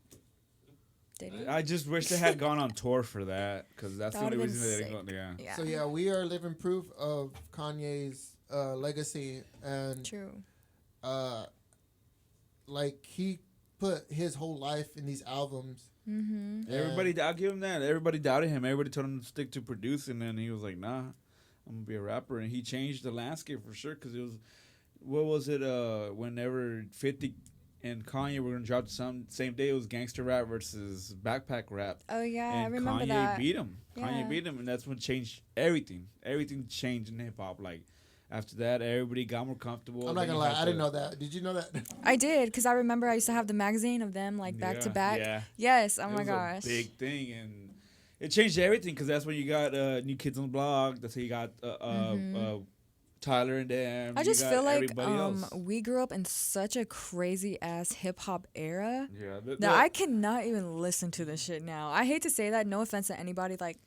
Did he? I just wish they had gone on tour for that because that's That the only would've been reason they didn't sick. go. Yeah. Yeah. So yeah, we are living proof of Kanye's legacy, and True. like he put his whole life in these albums. Mm-hmm. Everybody, I'll give him that. Everybody doubted him. Everybody told him to stick to producing, and he was like, "Nah, I'm gonna be a rapper." And he changed the landscape for sure. Because it was, what was it? Whenever 50 and Kanye were gonna drop the same day, it was gangster rap versus backpack rap. Oh yeah, I And remember Kanye that. beat him. Yeah. Kanye beat him, and that's what changed everything. Everything changed in hip hop. Like after that, everybody got more comfortable. I'm not Then gonna you lie, had I didn't to- know that. Did you know that? I did because I remember I used to have the magazine of them like back to Yeah, back. Yeah. Yes. Oh It my was gosh. a big thing, and it changed everything because that's when you got New Kids on the Block. That's how you got Tyler and them. I You just got feel like everybody else. we grew up in such a crazy ass hip hop era Yeah, that I cannot even listen to this shit now. I hate to say that, no offense to anybody, like,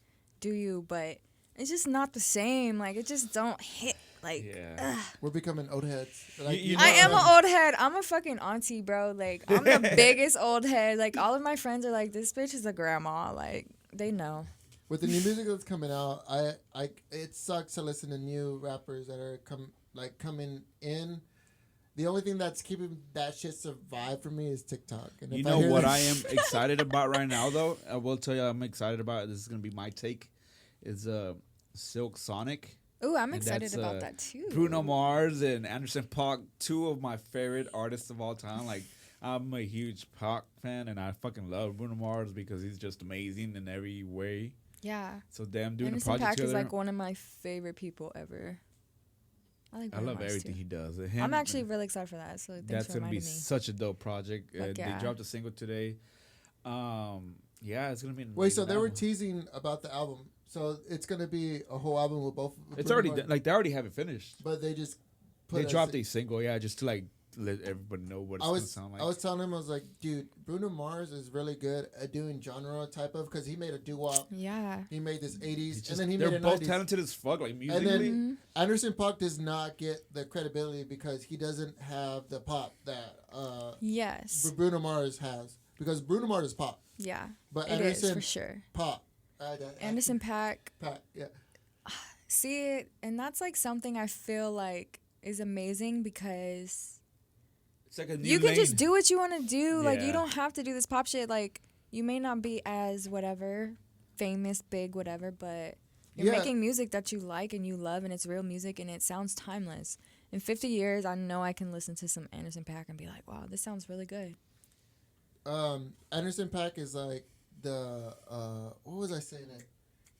do you? But it's just not the same. Like, it just don't hit. Like, yeah. We're becoming old heads. Like, You I know- am an old head. I'm a fucking auntie, bro. Like, I'm the biggest old head. Like, all of my friends are like, this bitch is a grandma. Like, they know. with the new music that's coming out, I it sucks to listen to new rappers that are coming in. The only thing that's keeping that shit survive for me is TikTok. And You if know hear what that- I am excited about right now, though? I will tell you, I'm excited about. This is gonna be my take. Is Silk Sonic. Ooh, I'm And excited that's, about that too. Bruno Mars and Anderson .Paak, two of my favorite artists of all time. Like, I'm a huge Pac fan, and I fucking love Bruno Mars because he's just amazing in every way. Yeah. So them doing a Anderson project .Paak is together, like one of my favorite people ever. I like I Bruno love Mars, everything too. he does. I'm actually really excited for that. So thanks that's for gonna be reminding me. such a dope project. Fuck They yeah. dropped a single today. Yeah, it's gonna be. An Wait, so amazing they were album. teasing about the album. So it's gonna be a whole album with both. with It's Bruno already Mars, done. Like they already have it finished. But they just They a dropped si- a single, yeah, just to like let everybody know what it's I gonna was sound like. I was telling him, I was like, dude, Bruno Mars is really good at doing genre type of, because he made a doo-wop. Yeah. He made this 80s, It's and just- then he they're made a both 90s. talented as fuck, like And musically. then Anderson .Paak does not get the credibility because he doesn't have the pop that Yes. Bruno Mars has. Because Bruno Mars is pop, Yeah. but It is Anderson for sure. pop. Anderson .Paak. Paak, yeah. See it, and that's like something I feel like is amazing because It's like a new you can lane. just do what you want to do. Like, you Yeah. don't have to do this pop shit. Like, you may not be as whatever, famous, big, whatever, but you're Yeah. making music that you like and you love, and it's real music, and it sounds timeless. In 50 years, I know I can listen to some Anderson .Paak and be like, wow, this sounds really good. Anderson .Paak is like the what was I saying? It.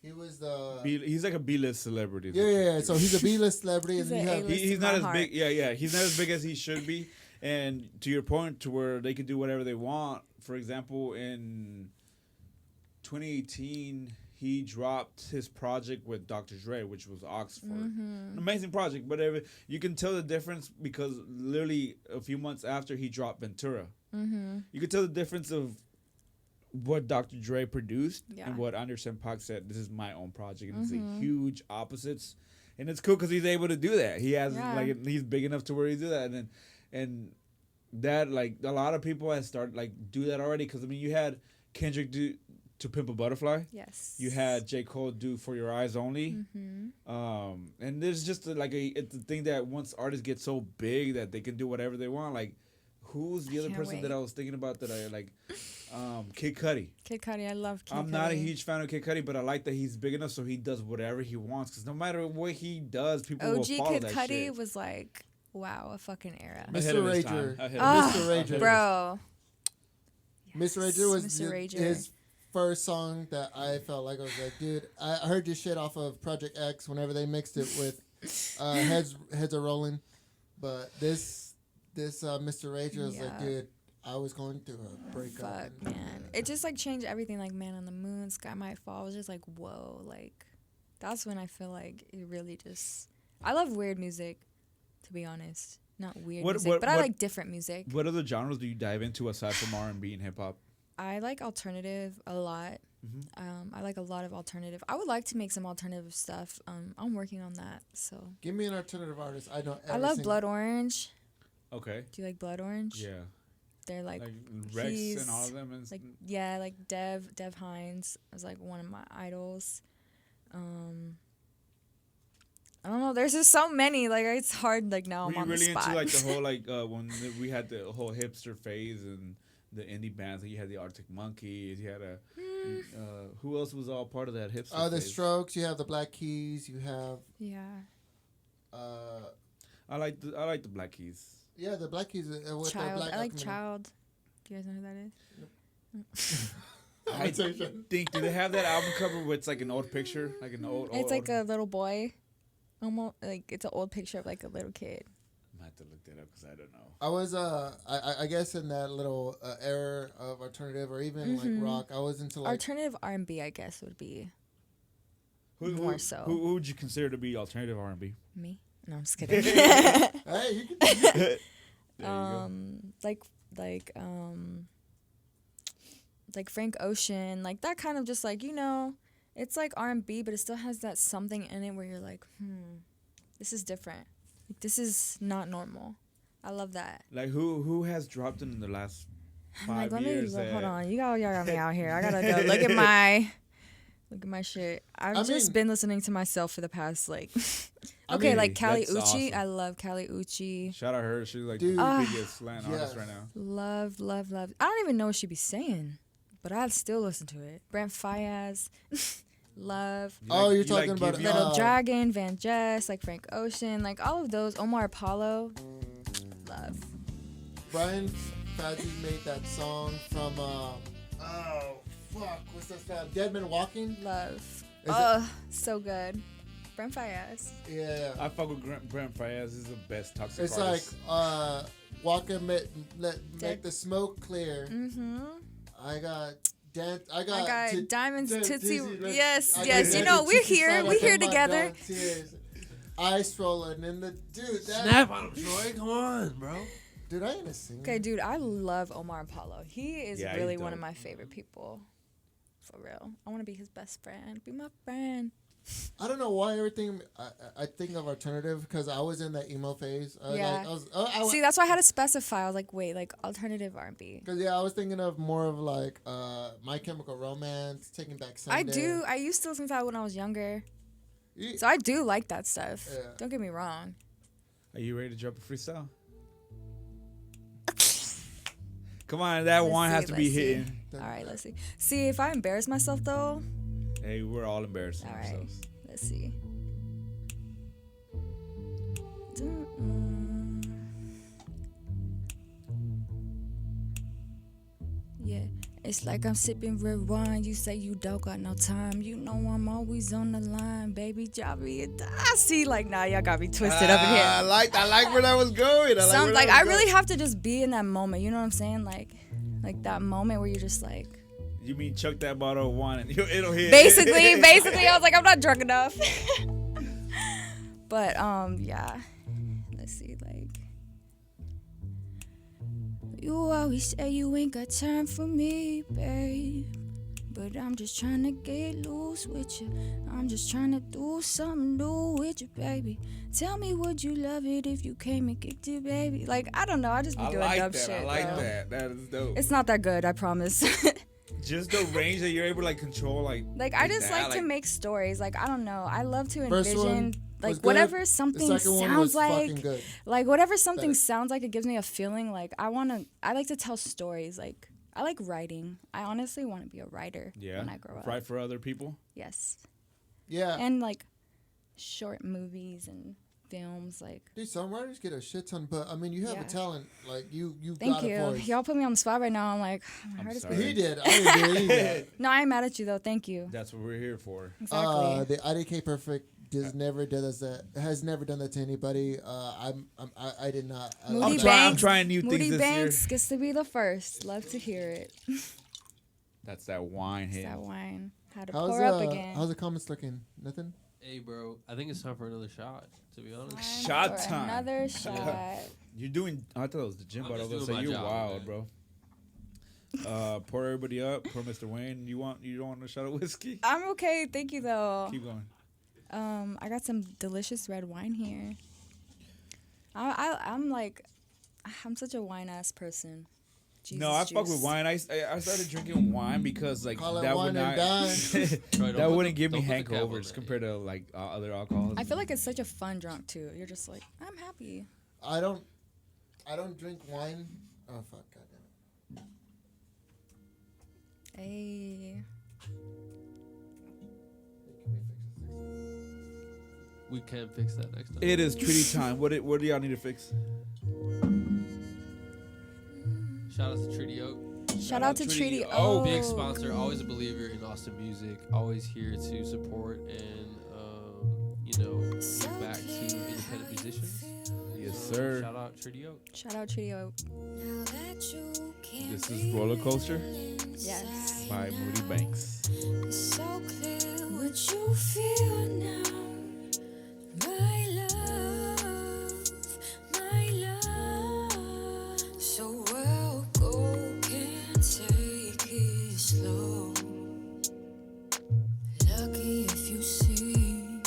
He was the He's like a B-list celebrity. yeah. So he's a B-list celebrity, He's and a you have A-list. He's in not my as heart. big. Yeah. He's not as big as he should be. And to your point, to where they can do whatever they want. For example, in 2018, he dropped his project with Dr. Dre, which was Oxford. An amazing project, but you can tell the difference because literally a few months after he dropped Ventura, you can tell the difference of what Dr. Dre produced Yeah. and what Anderson .Paak said. This is my own project, and it's a huge opposites. And it's cool because he's able to do that. He has Yeah. like he's big enough to where he do that, and that like a lot of people have started like do that already. Because I mean, you had Kendrick To Pimp a Butterfly. Yes. You had J. Cole do For Your Eyes Only. And there's just it's a thing that once artists get so big that they can do whatever they want. Like, who's the other can't person that wait. I was thinking about that I like? Kid Cudi. Kid Cudi, I love Kid Cudi. I'm not a huge fan of Kid Cudi, but I like that he's big enough so he does whatever he wants. Because no matter what he does, people will OG follow Kid that Cudi shit. was like, wow, a fucking era. Ahead of Mr. his time. Rager. Ahead of Ah, his time. Mr. Rager. Ahead of his- Bro. Mr. Rager was Mr. Rager. his first song that I felt like I was like, dude, I heard this shit off of Project X whenever they mixed it with Heads Are Rolling. But this Mr. Rager was like, Yeah. dude, I was going through a breakup. Fuck, and- man. It just like changed everything. Like Man on the Moon, Sky Might Fall. I was just like, whoa. Like, that's when I feel like it really just. I love weird music, to be honest. Not weird music, but I like different music. What other genres do you dive into aside from R&B and hip hop? I like alternative a lot. I like a lot of alternative. I would like to make some alternative stuff. I'm working on that. So Give me an alternative artist. I don't. I love Blood Orange. Okay. Do you like Blood Orange? Yeah. They're like Rex he's and all of them. And like yeah, like Dev Hines is like one of my idols. I don't know. There's just so many. Like it's hard. Like now were I'm you on really the spot. into like the whole when we had the whole hipster phase and the indie bands? Like you had the Arctic Monkeys. You had who else was all part of that hipster? Oh, the phase? Strokes. You have the Black Keys. You have. Yeah. I like the Black Keys. Yeah, the Black Keys with the Child. Black I like Alchemy. Child. Do you guys know who that is? I think do they have that album cover where it's like an old picture, like an old? It's like a little boy. Almost like it's an old picture of like a little kid. I have to look that up because I don't know. I was I guess in that little era of alternative or even like rock. I was into like Alternative R&B, I guess, would be Who so. Who would you consider to be alternative R&B? me. No, I'm just kidding. hey, you can There you go. Like Frank Ocean, like that kind of just like, you know, it's like R&B, but it still has that something in it where you're like, this is different. Like, this is not normal. I love that. Like who has dropped in the last I'm like, 5 let me years? look, hold that- on. Y'all got me out here. I gotta go look at my shit. I've just been listening to myself for the past like okay, like Kali that's Uchis. awesome. I love Kali Uchis. Shout out her. She's like Dude. the biggest slant artist Yes. right now. Love. I don't even know what she be saying, but I still listen to it. Brent Fayez, love. Oh, you're you talking about Give it. You- Little Dragon, Van Jess, like Frank Ocean, like all of those. Omar Apollo, love. Brian Fadzi made that song from what's that song? Dead Man Walking. Love. Is So good. Brent Fayez. Yeah. I fuck with Brent Fayez. This is the best toxic It's like artist. walk and make the smoke clear. Mm-hmm. I got dance. I got Diamonds, Tootsie. Let's- Yes, I yes. got You know, we're Tootsie here. Slide We're like here I'm together. down tears. Ice rolling and the dude. That, Snap on him, Troy. Come on, bro. Dude, I ain't a singer. Okay, dude, I love Omar Apollo. He is Yeah, really he's one of dope. my favorite people. For real. I want to be his best friend. Be my friend. I don't know why everything I think of alternative because I was in that emo phase. Yeah. Like, See, that's why I had to specify. I was like, wait, like alternative R&B. Because I was thinking of more of like My Chemical Romance, Taking Back Sunday. I do. I used to listen to that when I was younger. You- So I do like that stuff. Yeah. Don't get me wrong. Are you ready to drop a freestyle? Come on, that Let's one see, has to be let's see. hitting. All right, let's see. See, if I embarrass myself, though. Hey, we're all embarrassing All right. ourselves. Let's see. Mm-mm. Yeah, it's like I'm sipping red wine. You say you don't got no time. You know I'm always on the line, baby. Drop me a I see, like, nah, y'all got me twisted up in here. I like where that was going. I really have to just be in that moment. You know what I'm saying? Like that moment where you're just like. You mean chuck that bottle of wine and it'll hit? Basically, I was like, I'm not drunk enough. But yeah. Let's see, like. You always say you ain't got time for me, babe. But I'm just trying to get loose with you. I'm just trying to do something new with you, baby. Tell me, would you love it if you came and kicked it, baby? Like, I don't know. I just be I doing like dumb that. shit. I like bro. that. That is dope. It's not that good, I promise. Just the range that you're able to like control, Like I just like to make stories. Like I don't know. I love to First one envision was like good. whatever The something second one was sounds fucking like. good. Like whatever something Better. sounds like, it gives me a feeling. Like I like to tell stories. Like I like writing. I honestly want to be a writer when I grow up. Write for other people. Yes. Yeah. And like short movies and films. Like Dude, songwriters get a shit ton, but I mean, you have Yeah. a talent. Like you thank got you. a voice. Y'all put me on the spot right now. I'm like, my I'm heart is sorry. beating. He did. I didn't do it. No, I ain't mad at you though. Thank you. That's what we're here for. Exactly. The IDK Perfect never does that. Has never done that to anybody. I did not. I Moody love I'm that. trying Banks, new Moody things this Banks year. gets to be the first. Love to hear it. That's that wine It's hit. that wine. Had to How's pour up again. how's the comments looking? Nothing. Hey, bro, I think it's time for another shot. To be honest, Time Shot for time. Another shot. You're doing. I thought it was the gym, I'm but I was just gonna say doing you're my job, wild, man. bro. Pour everybody up. Pour Mr. Wayne. You don't want a shot of whiskey? I'm okay. Thank you though. Keep going. I got some delicious red wine here. I'm like, I'm such a wine ass person. Jesus No, I fuck with juice. wine. I started drinking wine because like Call it that wine would and not dine. Right, that don't wouldn't put give me don't put the cap on hangovers that. compared to like other alcohols. I feel like it's such a fun drunk too. You're just like, I'm happy. I don't drink wine. Oh fuck, goddamn. Hey. We can fix that next time. it is treaty time. What do y'all need to fix? Shout out to Treaty Oak. Shout out to Treaty Oak. Oak. Big sponsor, always a believer in Austin music, always here to support and give back to independent musicians. Yes, sir. Shout out Treaty Oak. Shout out Treaty Oak. This is Roller Coaster Yes. by Moody Banks. It's so clear what you feel now, my love, my love. So well, go, can't take it slow. Lucky if you see,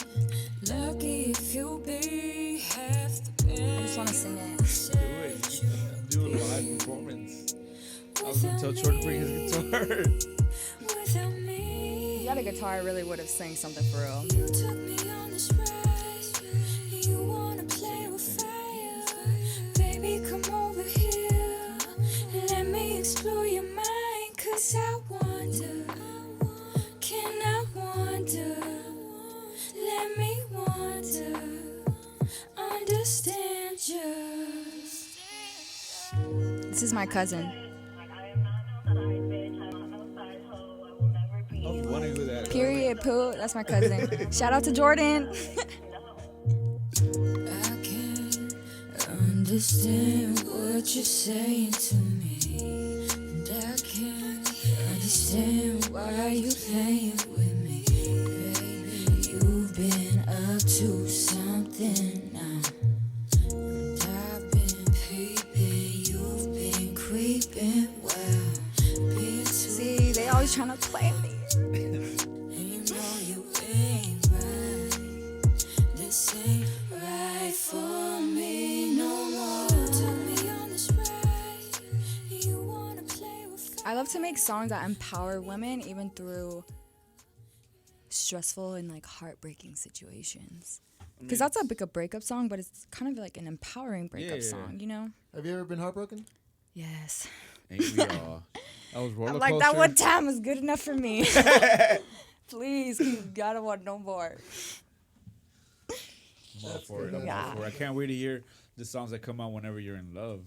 lucky if you be half the I just want to sing it. Do a live performance. I was gonna tell Troy to bring his guitar. without If me. you had a guitar, I really would have sang something for real. You took me on this ride. You wanna play with fire. Baby, come over here. Let me explore your mind. 'Cause I wonder, can I wonder? Let me wonder, understand just. This is my cousin. I was wondering who that. Period, poo. That's my cousin. Shout out to Jordan. I can't understand what you're saying to me, and I can't understand why you playing with me, baby. You've been up to something now, and I've been peeping. You've been creeping, well, been See, they always trying to play me. and you know you ain't right. This ain't right for me no more. Took me on this ride. You wanna play with I love to make songs that empower women even through stressful and like heartbreaking situations. Because that's a big a breakup song, but it's kind of like an empowering breakup Yeah. song, you know? Have you ever been heartbroken? Yes. Ain't we all? That was Roller I'm like, Coaster. that one time was good enough for me. Please, you gotta want no more. I'm all for it. I'm all Yeah. for it. I can't wait to hear the songs that come out whenever you're in love.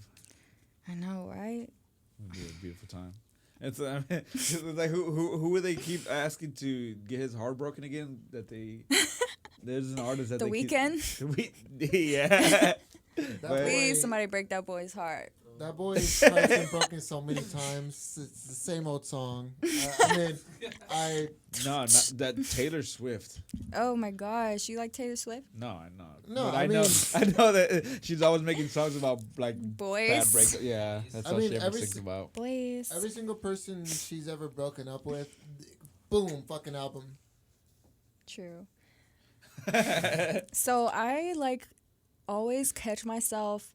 I know, right? It'll be a beautiful time. It's, it's like who would they keep asking to get his heart broken again? That they there's an artist that The they Weeknd? yeah. That But- Please, somebody break that boy's heart. That boy's heart's been broken so many times. It's the same old song. I No, not that Taylor Swift. Oh my gosh, you like Taylor Swift? No, I know. No, But I know. mean- I know that she's always making songs about like bad Boys. breakup. Yeah, that's I all mean, she ever every sings s- about. Boys. every single person she's ever broken up with, boom, fucking album. True. So I like always catch myself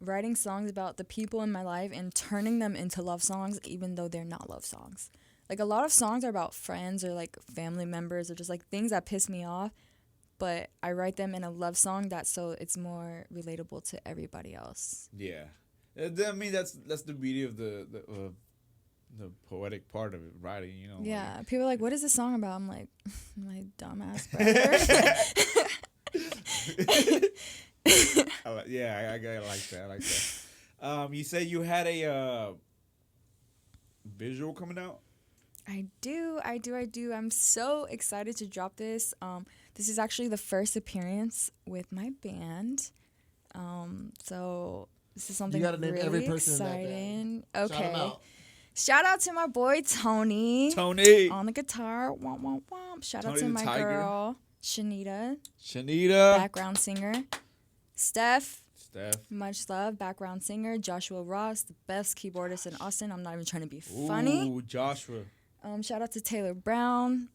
writing songs about the people in my life and turning them into love songs, even though they're not love songs. Like, a lot of songs are about friends or, like, family members or just, like, things that piss me off. But I write them in a love song so it's more relatable to everybody else. Yeah. I mean, that's the beauty of the poetic part of it, writing, you know. Yeah. People are like, what is this song about? I'm like, my dumbass brother. Yeah, I like that. I like that. You said you had a visual coming out? I do. I'm so excited to drop this. This is actually the first appearance with my band. So this is something You gotta name really every person in that exciting. band. Shout 'em Okay. out. Shout out to my boy Tony Tony. on the guitar. Womp womp womp. Shout out Tony to the my Tiger. girl Shanita, Shanita. background singer. Steph, Steph. much love, background singer. Joshua Ross, the best keyboardist in Austin. I'm not even trying to be funny. Ooh, Joshua. Shout out to Taylor Brown,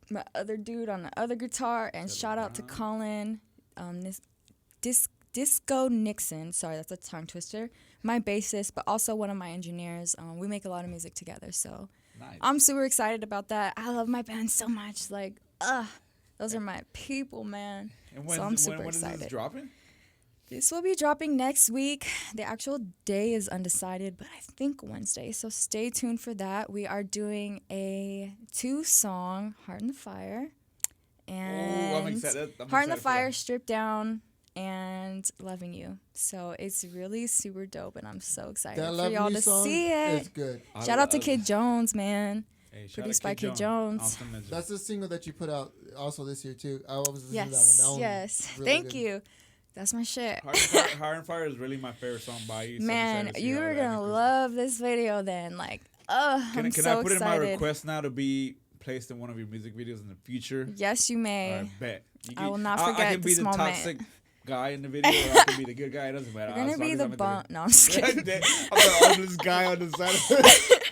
my other dude on the other guitar, and Taylor shout out to Brown. Colin, Disco Nixon. Sorry, that's a tongue twister. My bassist, but also one of my engineers. We make a lot of music together, so Nice. I'm super excited about that. I love my band so much. Like, those are my people, man. And so I'm super when is excited. this dropping? This will be dropping next week. The actual day is undecided, but I think Wednesday. So stay tuned for that. We are doing a 2-song Heart in the Fire. And I'm excited. I'm Heart in excited the for Fire, that. Stripped Down, and Loving You. So it's really super dope, and I'm so excited That for Love y'all Me to song see is it. good. Shout out to Kid Jones, man. Hey, shout Produced out by Kid Jones. Awesome mention. That's the single that you put out also this year too. I was listening Yes, to that one. yes. really Thank good. you. That's my shit. Heart and Fire is really my favorite song by you. So I'm Man, excited to see how you're that gonna goes. love this video then. Like, I'm Can so I put excited. in my request now to be placed in one of your music videos in the future? Yes, you may. All right, bet. I will not I forget can be this the moment. toxic guy in the video, or I can be the good guy. It doesn't matter. You're gonna as long be as the I'm in bum. No, I'm just kidding. I'm the homeless guy on the side of it.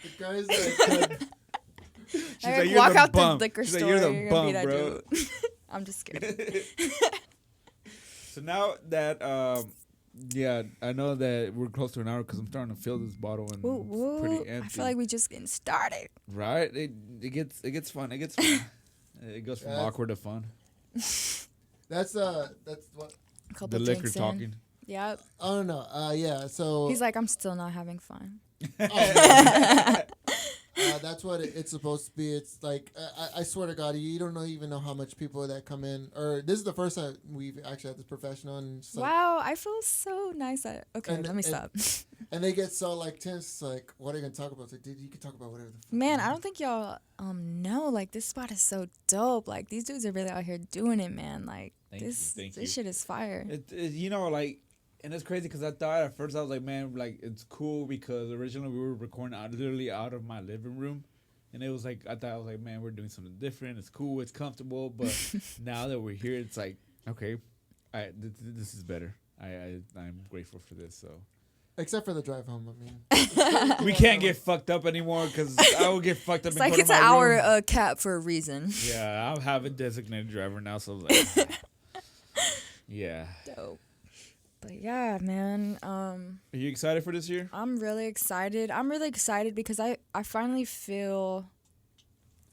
The guys that She's Like, like, you're walk the out bum. the liquor She's store. like, you're the You're gonna be bum, that bro. dude. I'm just kidding. So now that, yeah, I know that we're close to an hour because I'm starting to fill this bottle and Woo, it's woo. pretty empty. I feel like we just getting started. Right? It gets fun. It gets fun. It goes from Yeah. awkward to fun. that's what A couple The liquor drinks in. talking. Yep. I don't know. Yeah, so He's like, I'm still not having fun. that's what it's supposed to be. It's like I swear to God, you don't even know how much people that come in. Or this is the first time we've actually had this professional, and it's like, Wow, I feel so nice. Okay, And- let me and- stop. and they get so like tense. Like, what are you gonna talk about? It's like, dude, you can talk about whatever. The fuck Man, you I don't think y'all know. Like, this spot is so dope. Like, these dudes are really out here doing it, man. Like, Thank this you, thank this you. shit is fire. You know, like, and it's crazy because I thought at first I was like, man, like, it's cool because originally we were recording literally out of my living room. And it was like, I thought I was like, man, we're doing something different. It's cool. It's comfortable. But now that we're here, it's like, okay, this is better. I'm grateful for this. So Except for the drive home. I mean, we can't get fucked up anymore because I will get fucked up. It's in like front it's of an my hour room. cap for a reason. Yeah, I'll have a designated driver now. So like, yeah. Dope. But yeah, man. Are you excited for this year? I'm really excited. I'm really excited because I finally feel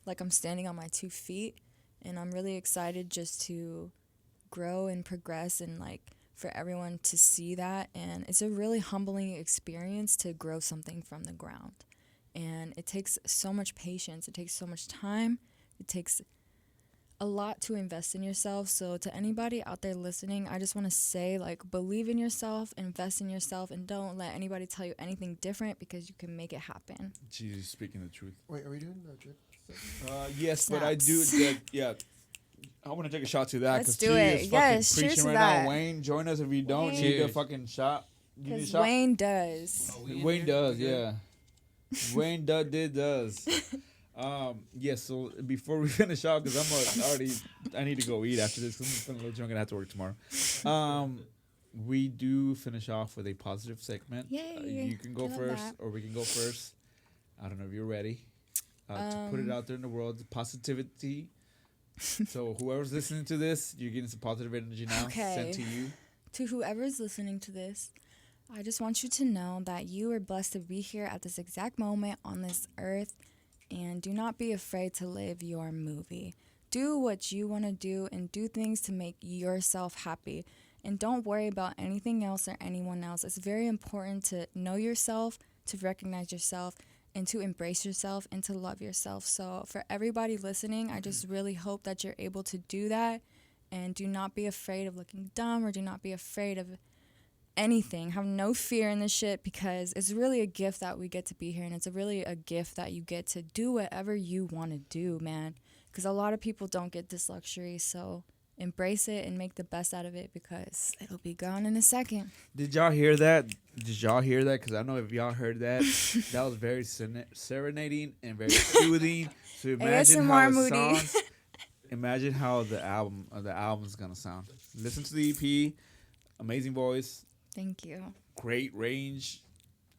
like I'm standing on my 2 feet, and I'm really excited just to grow and progress and like for everyone to see that. And it's a really humbling experience to grow something from the ground. And it takes so much patience. It takes so much time. It takes a lot to invest in yourself. So to anybody out there listening, I just want to say, like, believe in yourself, invest in yourself, and don't let anybody tell you anything different because you can make it happen. She's speaking the truth. wait, are we doing the drip? Yes, but I do. Snaps. Yeah, I want to take a shot to that. Let's 'cause do T it. is Yes, fucking cheers preaching to right that. now. Wayne, join us if you don't. Wayne. You need a Cheers. fucking shot. You need a Because shot. Wayne does. Wayne does, yeah. Wayne does. Yes. So before we finish out, because I need to go eat after this. 'Cause I'm feeling a little drunk and I have to work tomorrow. We do finish off with a positive segment. Yay. You can go I love first, that. or we can go first. I don't know if you're ready. To put it out there in the world, positivity. So whoever's listening to this, you're getting some positive energy now Okay. sent to you. To whoever's listening to this, I just want you to know that you are blessed to be here at this exact moment on this earth, and do not be afraid to live your movie. Do what you want to do and do things to make yourself happy. And don't worry about anything else or anyone else. It's very important to know yourself, to recognize yourself, and to embrace yourself and to love yourself. So for everybody listening, I just really hope that you're able to do that, and do not be afraid of looking dumb, or do not be afraid of anything. Have no fear in this shit, because it's really a gift that we get to be here, and it's really a gift that you get to do whatever you want to do, man. Because a lot of people don't get this luxury, so embrace it and make the best out of it, because it'll be gone in a second. Did y'all hear that? Because I know if y'all heard that, that was very serenading and very soothing. So imagine ASMR how it Moody. sounds. Imagine how the album's gonna sound. Listen to the EP. Amazing voice, Thank you. great range.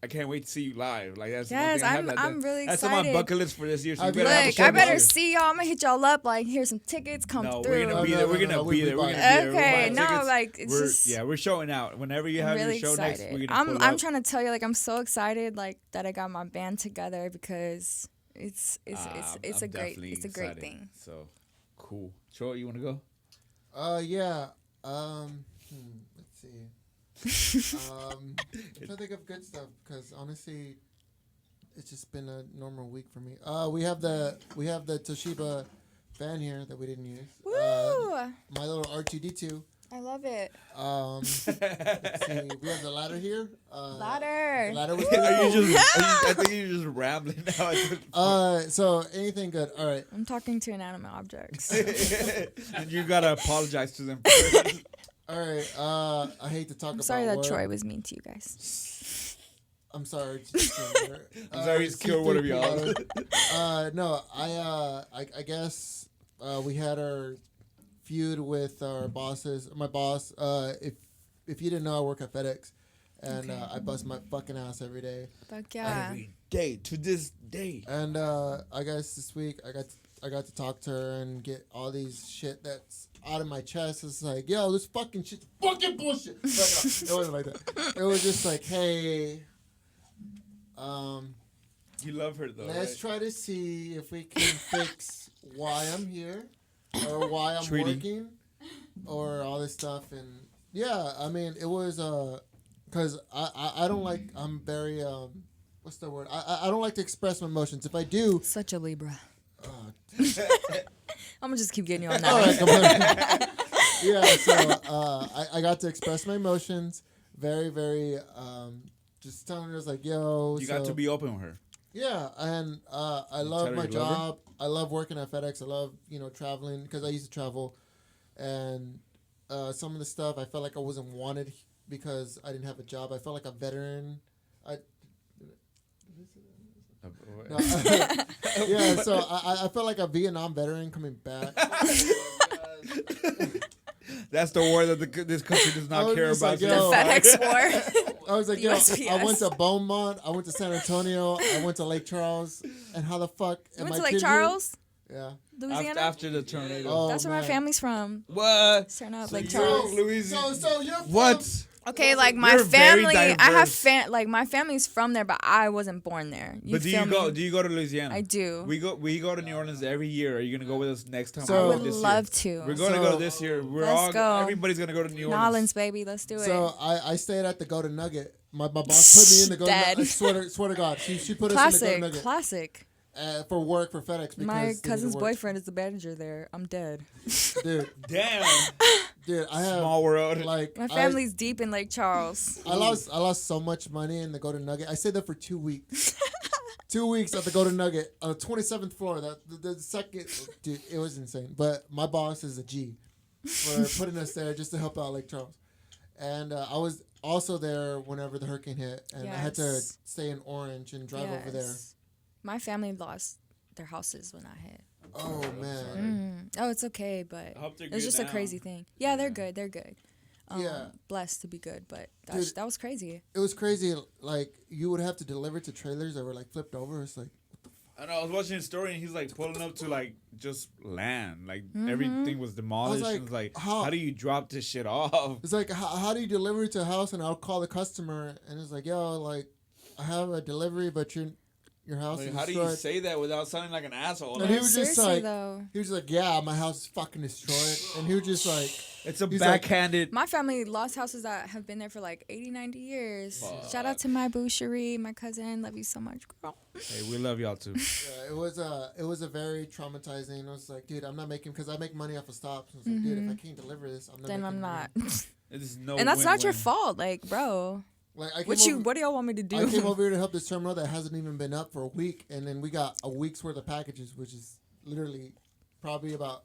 I can't wait to see you live. Like that's Yes, the one thing I'm really That's on my excited. bucket list for this year. So you Look, better have a Look, show I this better year. see y'all. I'm gonna hit y'all up. Like, here's some tickets. Come No, through. we're gonna be No, there. no, We're no, gonna we be there. We're buy it. gonna buy Okay, no, tickets. like it's just. Yeah, we're showing out. Whenever you I'm have really your show next, excited. we're gonna pull I'm up. trying to tell you, like, I'm so excited, like, that I got my band together, because it's I'm a great definitely it's a great excited. thing. So cool. Troy, you wanna go? Yeah. Let's see. I'm trying to think of good stuff, because honestly, it's just been a normal week for me. We have the Toshiba fan here that we didn't use. Woo! My little R2D2. I love it. Let's see. We have the ladder here. Ladder. The ladder was pretty Are you cool. I think you're just rambling now. So anything good? All right. I'm talking to inanimate objects. And you gotta apologize to them. All right. I hate to talk I'm about sorry that work. Troy was mean to you guys. I'm sorry. I'm sorry he's killed one of y'all. No, I guess we had our feud with our bosses. My boss, if you didn't know, I work at FedEx, and Okay. I bust my fucking ass every day. Fuck yeah. Every day to this day. And I guess this week I got to talk to her and get all these shit that's out of my chest. It's like, yo, this fucking shit's fucking bullshit. But no, it wasn't like that. It was just like, hey, You love her though. let's right? try to see if we can fix why I'm here, or why I'm Treating. working, or all this stuff. And yeah, I mean, it was because I don't like, I'm very what's the word? I don't like to express my emotions. If I do, Such a Libra. uh, I'm gonna just keep getting you on all that. right, come on. Yeah, so I got to express my emotions very, very just telling her, it's like, yo, You so, got to be open with her. yeah, and I tell love her my you love her? job. I love working at FedEx. I love, traveling, because I used to travel, and some of the stuff I felt like I wasn't wanted because I didn't have a job. I felt like a veteran. No, yeah, so I felt like a Vietnam veteran coming back. That's the war that this country does I not was care just about. like, The yo, FedEx war. I was like, The yo, USPS. I went to Beaumont, I went to San Antonio, I went to Lake Charles, and how the fuck You am went I to Lake kidding Charles, you? Yeah. Louisiana. After the tornado. Oh, That's where my man. family's from. What? Turn up So Lake you're Charles. Louisiana. So you're from, What? Okay, like my You're very family, I have diverse. like my family's from there, but I wasn't born there. But do you feel go? me? Do you go to Louisiana? I do. We go to New Orleans every year. Are you gonna go with us next time? So- or I would this year? love to. We're gonna So- go this year. We're Let's all. go. Everybody's gonna go to New New Orleans. Orleans, baby, let's do it. So I stayed at the Golden Nugget. My boss put me in the Golden Dead. Nugget. I swear to God, she put us in the Golden Classic. Nugget for work for FedEx. Because My they needed cousin's work. boyfriend is the manager there. I'm dead. Dude, Damn. I have Small world. like My family's deep in Lake Charles. I lost so much money in the Golden Nugget. I stayed there for 2 weeks. 2 weeks at the Golden Nugget on the 27th floor. The second, dude, it was insane. But my boss is a G for putting us there just to help out Lake Charles. And I was also there whenever the hurricane hit, and I had to Yes. stay in Orange and drive over there. Yes. My family lost their houses when I hit. Oh man, Oh, it's okay, but I hope they're it was good just a now. crazy thing. Yeah, they're good. They're good. Yeah. Blessed to be good, but Dude. that was crazy. it was crazy. Like you would have to deliver to trailers that were like flipped over. It's like, what the fuck? I know. I was watching his story, and he's like pulling up to like just land, like everything was demolished. like, and it's like, how- how do you drop this shit off? It's like, how do you deliver it to a house? And I'll call the customer, and it's like, yo, like, I have a delivery, but your house Like, is how do you destroyed. say that without sounding like an asshole? And he Like, was just Seriously, like, though. he was like, yeah, my house is fucking destroyed. And he was just like, it's a he's like- backhanded. My family lost houses that have been there for like 80, 90 years. Shout out to my boo Cherie, my cousin. Love you so much, girl. Hey, we love y'all too. it was a very traumatizing. I was like, dude, I'm not making, because I make money off of stops. I was like, dude, if I can't deliver this, I'm not. Then making I'm money. not. It's no. And that's not your win-win. fault. Like, bro. Like, I came What over, do y'all want me to do? I came over here to help this terminal that hasn't even been up for a week, and then we got a week's worth of packages, which is literally probably about.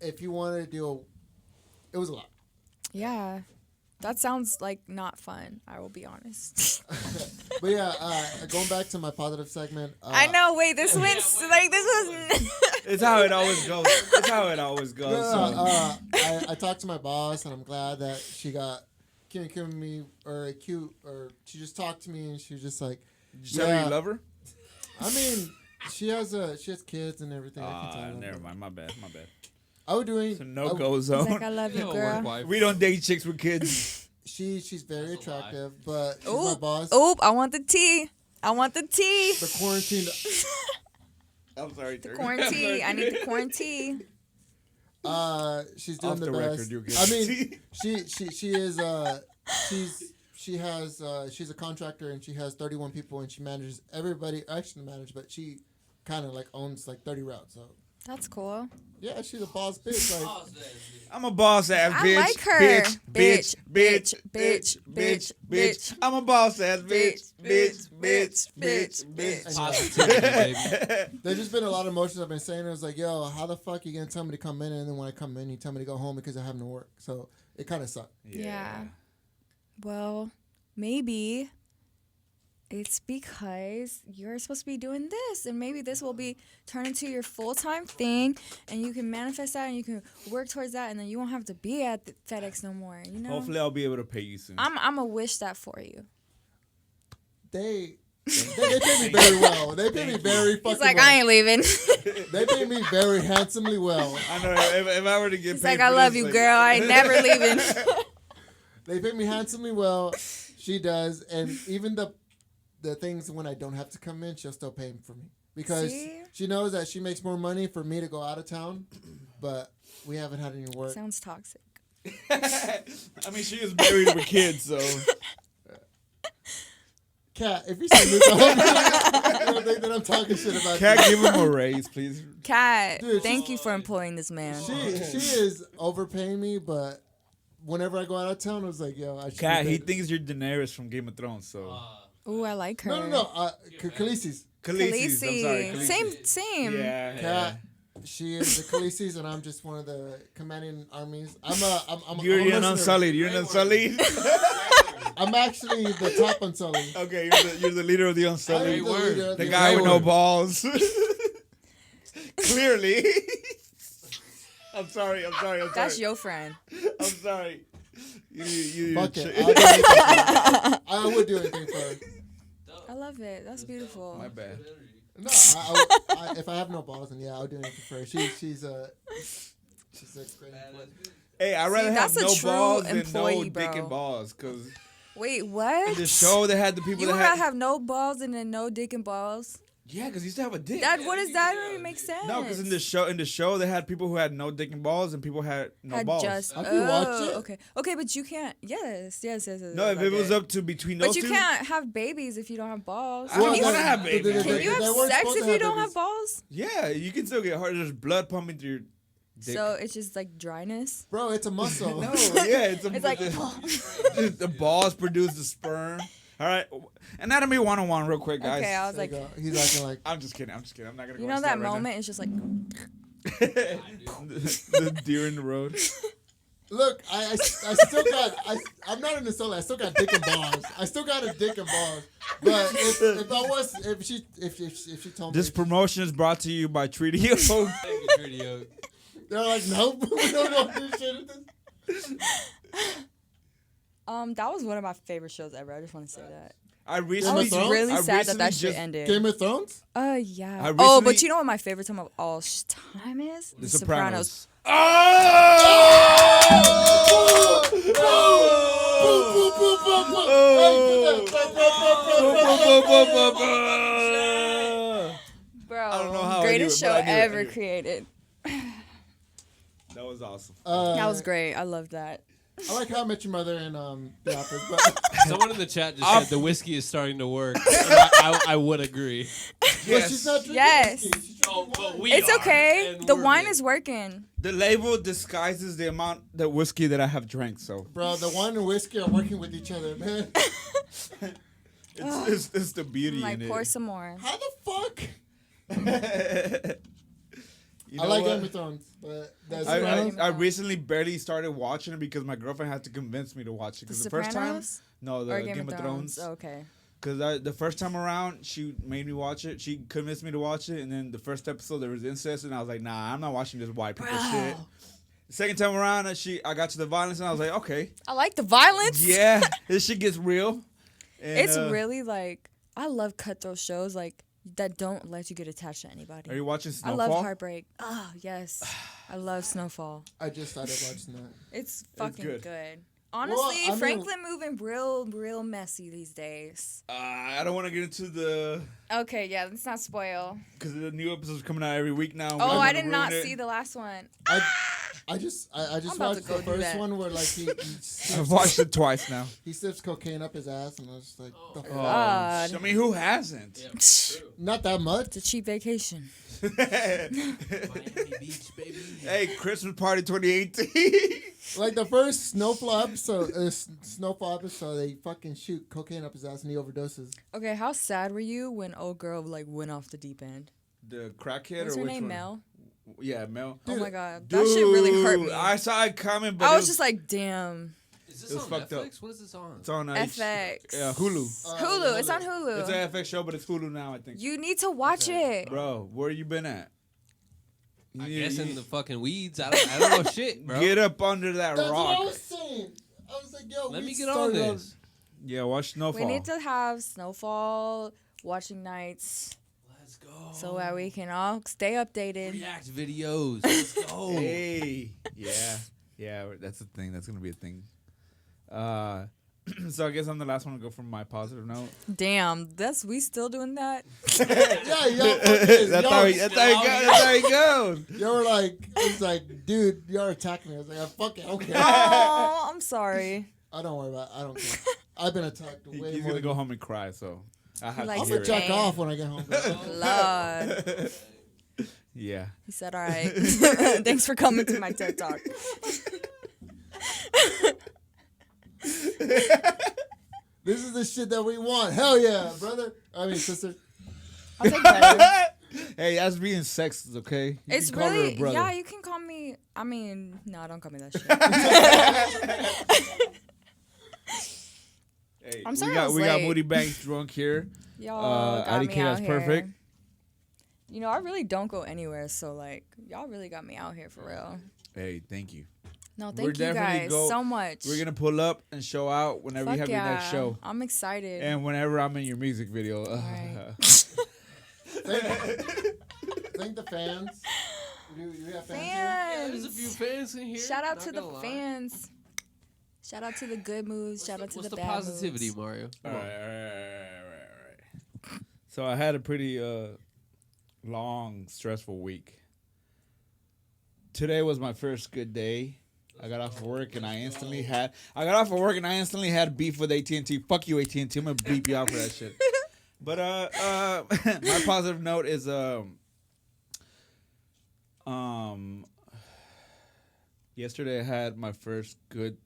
If you wanted to do, it was a lot. Yeah. That sounds like not fun. I will be honest. But yeah, going back to my positive segment. I know. Wait, this went like this was. It's how it always goes. It's how it always goes. so. I talked to my boss, and I'm glad that she got giving me or she just talked to me, and she was just like, Did you tell her you love her? I mean, she has kids and everything. I can tell her. Never mind. My bad. I would doing It's a no-go zone. Like, I love you, Yo, work girl. wife. We don't date chicks with kids. She's very That's a lie. attractive, but she's my Oop, boss. oop, I want the tea. I want the tea. The quarantine. I'm sorry. Turk. Quarantine. I need the quarantine. She's doing Off the the best. record, you'll get I the mean, tea. she's a contractor, and she has 31 people, and she manages everybody. Actually, but she kind of like owns like 30 routes. So That's cool. yeah, she's a boss bitch. Like, I'm a boss ass I bitch. like her. Bitch, Bitch, bitch, bitch, bitch, bitch, bitch, bitch. bitch. I'm a boss ass bitch. Bitch, bitch, bitch, bitch. bitch. Positivity, baby. there's just been a lot of emotions I've been saying. I was like, yo, how the fuck you gonna tell me to come in, and then when I come in, you tell me to go home because I have no work. So it kind of sucked. Yeah. Well, maybe it's because you're supposed to be doing this, and maybe this will be turned into your full-time thing, and you can manifest that, and you can work towards that, and then you won't have to be at the FedEx no more. You know. Hopefully, I'll be able to pay you soon. I'm gonna wish that for you. They pay me very well. They pay me very fucking He's like, well. I ain't leaving. They pay me very handsomely well. I know if I were to get He's paid like, I for love this, you, like- girl. I ain't never leaving. They pay me handsomely well. She does, and even the things when I don't have to come in, she'll still pay for me because See? she knows that she makes more money for me to go out of town, but we haven't had any work. Sounds toxic. I mean, she is married with kids, so Kat, if you see this, I don't think that I'm talking shit about Cat, you. give him a raise, please. Kat, Dude, thank you for employing this man. She is overpaying me, but whenever I go out of town, I was like, yo, I should. Cat, be he paid. thinks you're Daenerys from Game of Thrones, so. Ooh, I like her. No. Khaleesi's. Khaleesi's, I'm sorry. Khaleesi. Same. Yeah. Kat, she is the Khaleesi's, and I'm just one of the commanding armies. I'm You're a an mercenary. Unsullied. You're an Unsullied. I'm actually the top Unsullied. Okay, you're the leader of the I'm Unsullied. the leader of The the guy with no Unsullied. balls. Clearly. I'm sorry. That's your friend. I'm sorry. You Fuck ch- it. I'll do anything for her. I would do anything for her. I love it. That's beautiful. My bad. No, if I have no balls, then yeah, I'll do anything for her. She's a great employee. Hey, I'd rather have that's a no true balls than no employee, dick bro. and balls. Because Wait, what? in the show, they had the people You that would had. rather have no balls and then no dick and balls? Yeah, because he used to have a dick. That what does that even make sense? No, because in the show they had people who had no dick and balls and people had no Had balls. just Have you watched it? okay, but you can't. Yes. No, if it was up to between those But you two. can't have babies if you don't have balls. I don't Can you, wanna have babies. can you They have weren't sex supposed if to you don't babies. have balls? Yeah, you can still get hard. There's blood pumping through your dick. So it's just like dryness. Bro, it's a muscle. No, yeah, it's like the balls produce the sperm. All right, anatomy 101 real quick, guys. okay, I was There you like, go. He's acting like. I'm just kidding. I'm not gonna. you go know into that right moment? It's just like now. the deer in the road. Look, I still got. I'm not in the soul. I still got dick and balls. I still got a dick and balls. But if she told me, This promotion is brought to you by Treaty Oak. Thank you, Treaty Oak. they're like, nope, we don't want this shit. that was one of my favorite shows ever. I just want to say that. I I recently was Thrones? really I sad that recently that shit just- ended. Game of Thrones? Yeah. I Oh, recently- but you know what my favorite time of all time is? The Sopranos. Bro, I don't know how I greatest knew it, show but I knew it, I ever knew it. created. That was awesome. That was great. I love that. I like How I Met Your Mother and The Office, but Someone in the chat just said the whiskey is starting to work. And I would agree. but she's not drinking Yes. whiskey. She's drinking wine. It's okay. The wine is working. The label disguises the amount the whiskey that I have drank. So Bro, the wine and whiskey are working with each other, man. it's the beauty I'm like, in pour it. some more. How the fuck? You I know like what? Game of Thrones, but that's I Sopranos? recently barely started watching it because my girlfriend had to convince me to watch it. The Because the first time, Sopranos? no, the Or Game of Thrones. Oh, okay. Because the first time around, she made me watch it. She convinced me to watch it, and then the first episode there was incest, and I was like, "Nah, I'm not watching this white people shit." The second time around, I got to the violence, and I was like, "Okay, I like the violence. yeah, this shit gets real." And, It's really like, I love cutthroat shows like that don't let you get attached to anybody. Are you watching I Snowfall? love Heartbreak. Oh, yes. I love Snowfall. I just started watching that. It's fucking good. good. Honestly, I mean- Franklin moving real messy these days. I don't want to get into the Okay, yeah, let's not spoil. because the new episodes coming out every week now. Oh, I wanna did not ruin it. see the last one. I just I'm about to watched go the do first that. one where like he I've watched it twice now. he sips cocaine up his ass, and I was just like, the fuck? God. I mean, who hasn't? Not that much. It's a cheap vacation. Miami Beach, baby. Hey, Christmas party 2018. Like the first Snowfall episode, they fucking shoot cocaine up his ass and he overdoses. Okay, how sad were you when old girl like went off the deep end? The crackhead What's or her which name? one? Mel? Yeah, Mel. Oh my god, that shit really hurt me. I saw it coming, but I it was just like, damn. Is this It was on fucked up. Netflix? What is this on? it's on FX. Hulu. Hulu. It's on Hulu. It's an FX show, but it's Hulu now, I think. You need to watch it. Bro, where you been at? I You- guess you- in the fucking weeds. I don't know shit, bro. Get up under that That's what I rock. was saying. I was like, yo, Let we me get on started this. Yeah, watch Snowfall. We need to have Snowfall watching nights Let's go. so that we can all stay updated. React videos. Let's go. Hey, yeah, that's a thing. That's gonna be a thing. So I guess I'm the last one to go from my positive note. Damn, we still doing that? Yeah, y'all fucking, That's how he goes. y'all were like, it's like, dude, y'all attacking me. I was like, fuck it, okay. Oh, I'm sorry. I don't worry about it. I don't care. I've been attacked way He's more. gonna go home and cry. So I have likes to I'm hear gonna jack it. Dang. off when I get home. Lord. Yeah. He said, all right. Thanks for coming to my TED Talk. This is the shit that we want. Hell yeah, brother. I mean, sister. I'll take better. Hey, that's being sexist, okay? You It's can call her a really, brother. yeah, you can call me, I mean, no, don't call me that shit. Hey, I'm sorry I was we got late. Moody Banks drunk here. Y'all got IDK, me out that's here. perfect. You know, I really don't go anywhere, so, like, y'all really got me out here for real. Hey, thank you. No, We're thank you definitely guys go- so much. We're gonna pull up and show out whenever Fuck you have yeah. your next show, I'm excited. and whenever I'm in your music video. Right. Thank the fans. You have fans here? Yeah, there's a Fans. few fans in here. Shout out not to the gonna lie. fans. Shout out to the good moods. Shout out to What's the the bad positivity, moods. Mario? All Come right, on. all right. So I had a pretty long, stressful week. Today was my first good day. I got off of work and I instantly had beef with AT&T. Fuck you, AT&T. I'm gonna beep you out for that shit. But my positive note is yesterday I had my first good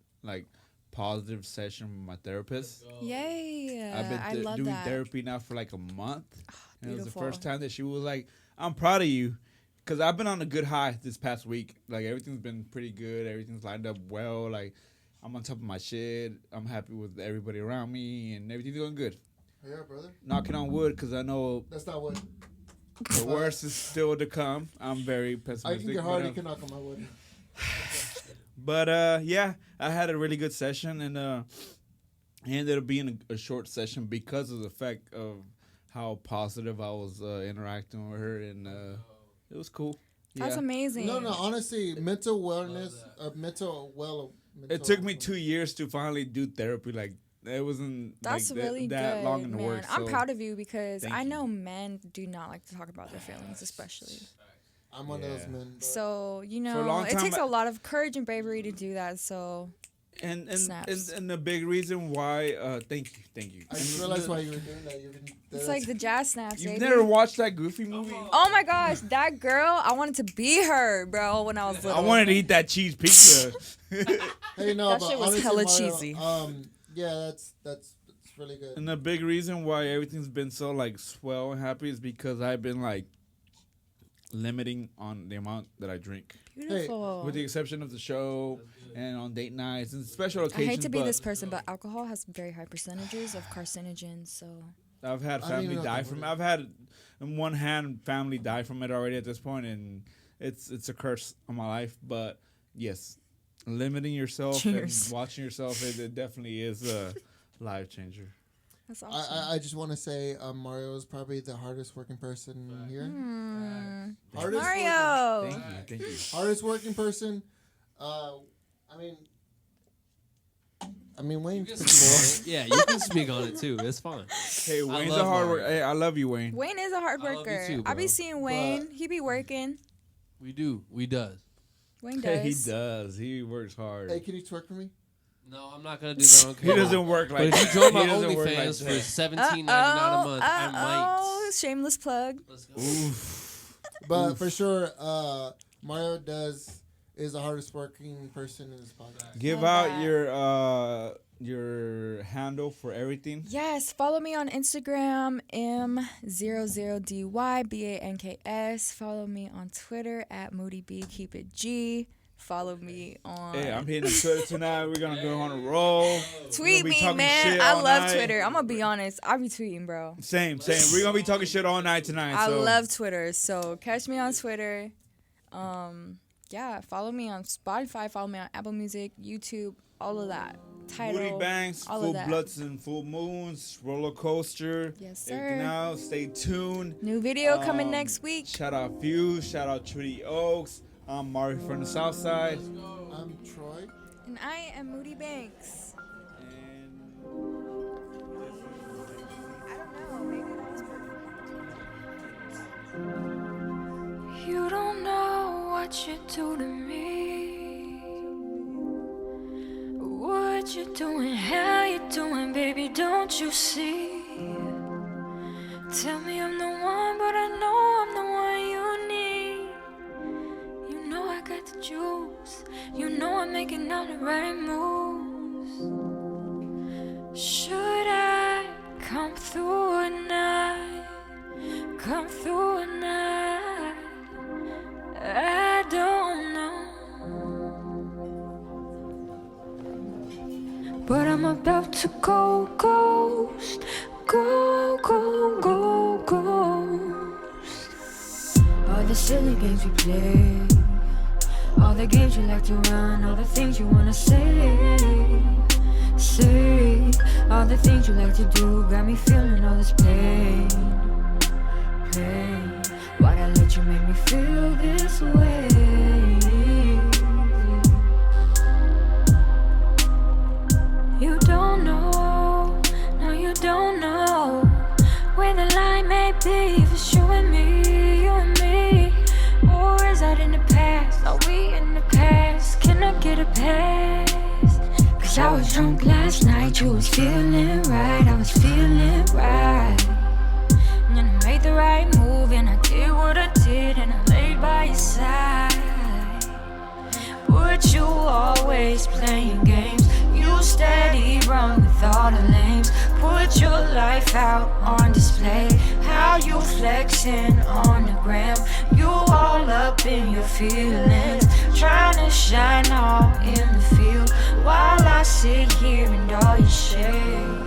positive session with my therapist. Yay. I've been I love doing that. therapy now for like a month. And it was the beautiful. first time that she was like, I'm proud of you. Because I've been on a good high this past week. Like, everything's been pretty good. Everything's lined up well. Like, I'm on top of my shit. I'm happy with everybody around me. And everything's going good. Yeah, brother. Knocking on wood because I know That's not what. the worst is still to come. I'm very I pessimistic. can get hard. You can knock on my wood. But yeah, I had a really good session, and it ended up being a short session because of the fact of how positive I was interacting with her, and it was cool. That's amazing. No, honestly, mental wellness, It took me 2 years to finally do therapy. Like, it wasn't That's like, really that good, long in the man. works. I'm so proud of you because thank I you. know men do not like to talk about their feelings, especially. I'm one of those men. But So, you For a know, long it time, takes a lot of courage and bravery to do that. So, And Snaps. and the big reason why, thank you. I just realized why you were doing that. it's like the jazz snaps, You've baby. never watched that Goofy movie? Oh my gosh, that girl, I wanted to be her, bro, when I was little. I wanted to eat that cheese pizza. Hey, no, That but shit was honestly, hella Mario, cheesy. Yeah, that's really good. And the big reason why everything's been so like swell and happy is because I've been like limiting on the amount that I drink, Beautiful. with the exception of the show and on date nights and special I occasions. hate to be but this person, but alcohol has very high percentages of carcinogens, so. I've had I don't family even know die what the from. word I've had, in one hand, family die from it already at this point, and it's a curse on my life. But yes, limiting yourself Cheers. and watching yourself, it definitely is a life changer. That's awesome. I just want to say Mario is probably the hardest working person here. Hmm. Hardest Mario! Thank you. hardest working person. I mean, Wayne. Yeah, you can speak on it too. It's fine. Hey, Wayne's love a hard worker. Mario. Hey, I love you, Wayne. Wayne is a hard I love you worker. too, I be bro. seeing Wayne. He be working. We do. We does. Wayne Hey, does. he does. He works hard. Hey, can you twerk for me? No, I'm not gonna do that on He camera. doesn't work But like if you join my he doesn't work OnlyFans like for that. $17.99 a month, I Oh, might. shameless plug. Let's go. Oof. But for sure, Mario is the hardest working person in this podcast. Give Love out that. your handle for everything. Yes, follow me on Instagram, M00DYBANKS. Follow me on Twitter at MoodyB. Keep it G. Follow me on. Hey, I'm hitting Twitter tonight. We're gonna go on a roll. Tweet be me, talking man. shit I all love night. Twitter. I'm gonna be honest. I be tweeting, bro. Same. We're gonna be talking shit all night tonight. I so. love Twitter. So catch me on Twitter. Yeah, follow me on Spotify. Follow me on Apple Music, YouTube, all of that. Moody Tidal, Banks, all Full of that. Bloods and Full Moons, Roller Coaster. Yes, Everything sir. else. Stay tuned. New video coming Um, next week. Shout out Fuse. Shout out Trudy Oaks. I'm Mario from the South Side. I'm Troy. And I am Moody Banks. And I don't know. Maybe that was perfect. You don't know what you do to me. What you doing, how you doing, baby, don't you see? Tell me I'm the one, but I know I'm the one you need. You know I got the juice. You know I'm making all the right moves. Should I come through at night? Come through at night? I don't know. But I'm about to go ghost. Go, go, go, ghost. All the silly games we play, all the games you like to run, all the things you wanna say. Say, all the things you like to do, got me feeling all this pain. Pain. Why'd I let you make me feel this way? You don't know, no you don't know where the line may be for showing me, you and me. Or is that in the past? Are we in the past? Can I get a pass? Cause I was drunk last night, you was feeling right, I was feeling right. And I made the right move and I did what I did and I laid by your side. But you always playing games, you steady run with all the lames. Put your life out on display, how you flexing on the gram. You all up in your feelings, trying to shine all in the field, while I sit here in all your shade.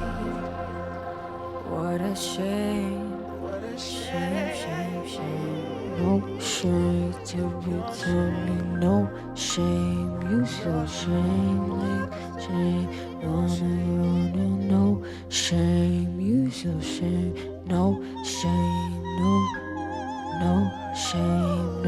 What a shame, what a shame, shame, shame. no shame. Every time me, no shame. You so shame, shame. Running, no shame. You so shame, no shame, no shame,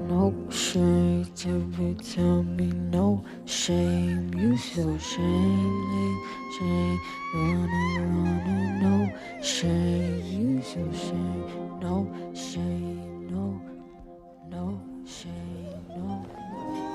no shame. Every time me, no shame. You so shame, shame. Running, no shame. You so shame, no shame, no shame, no.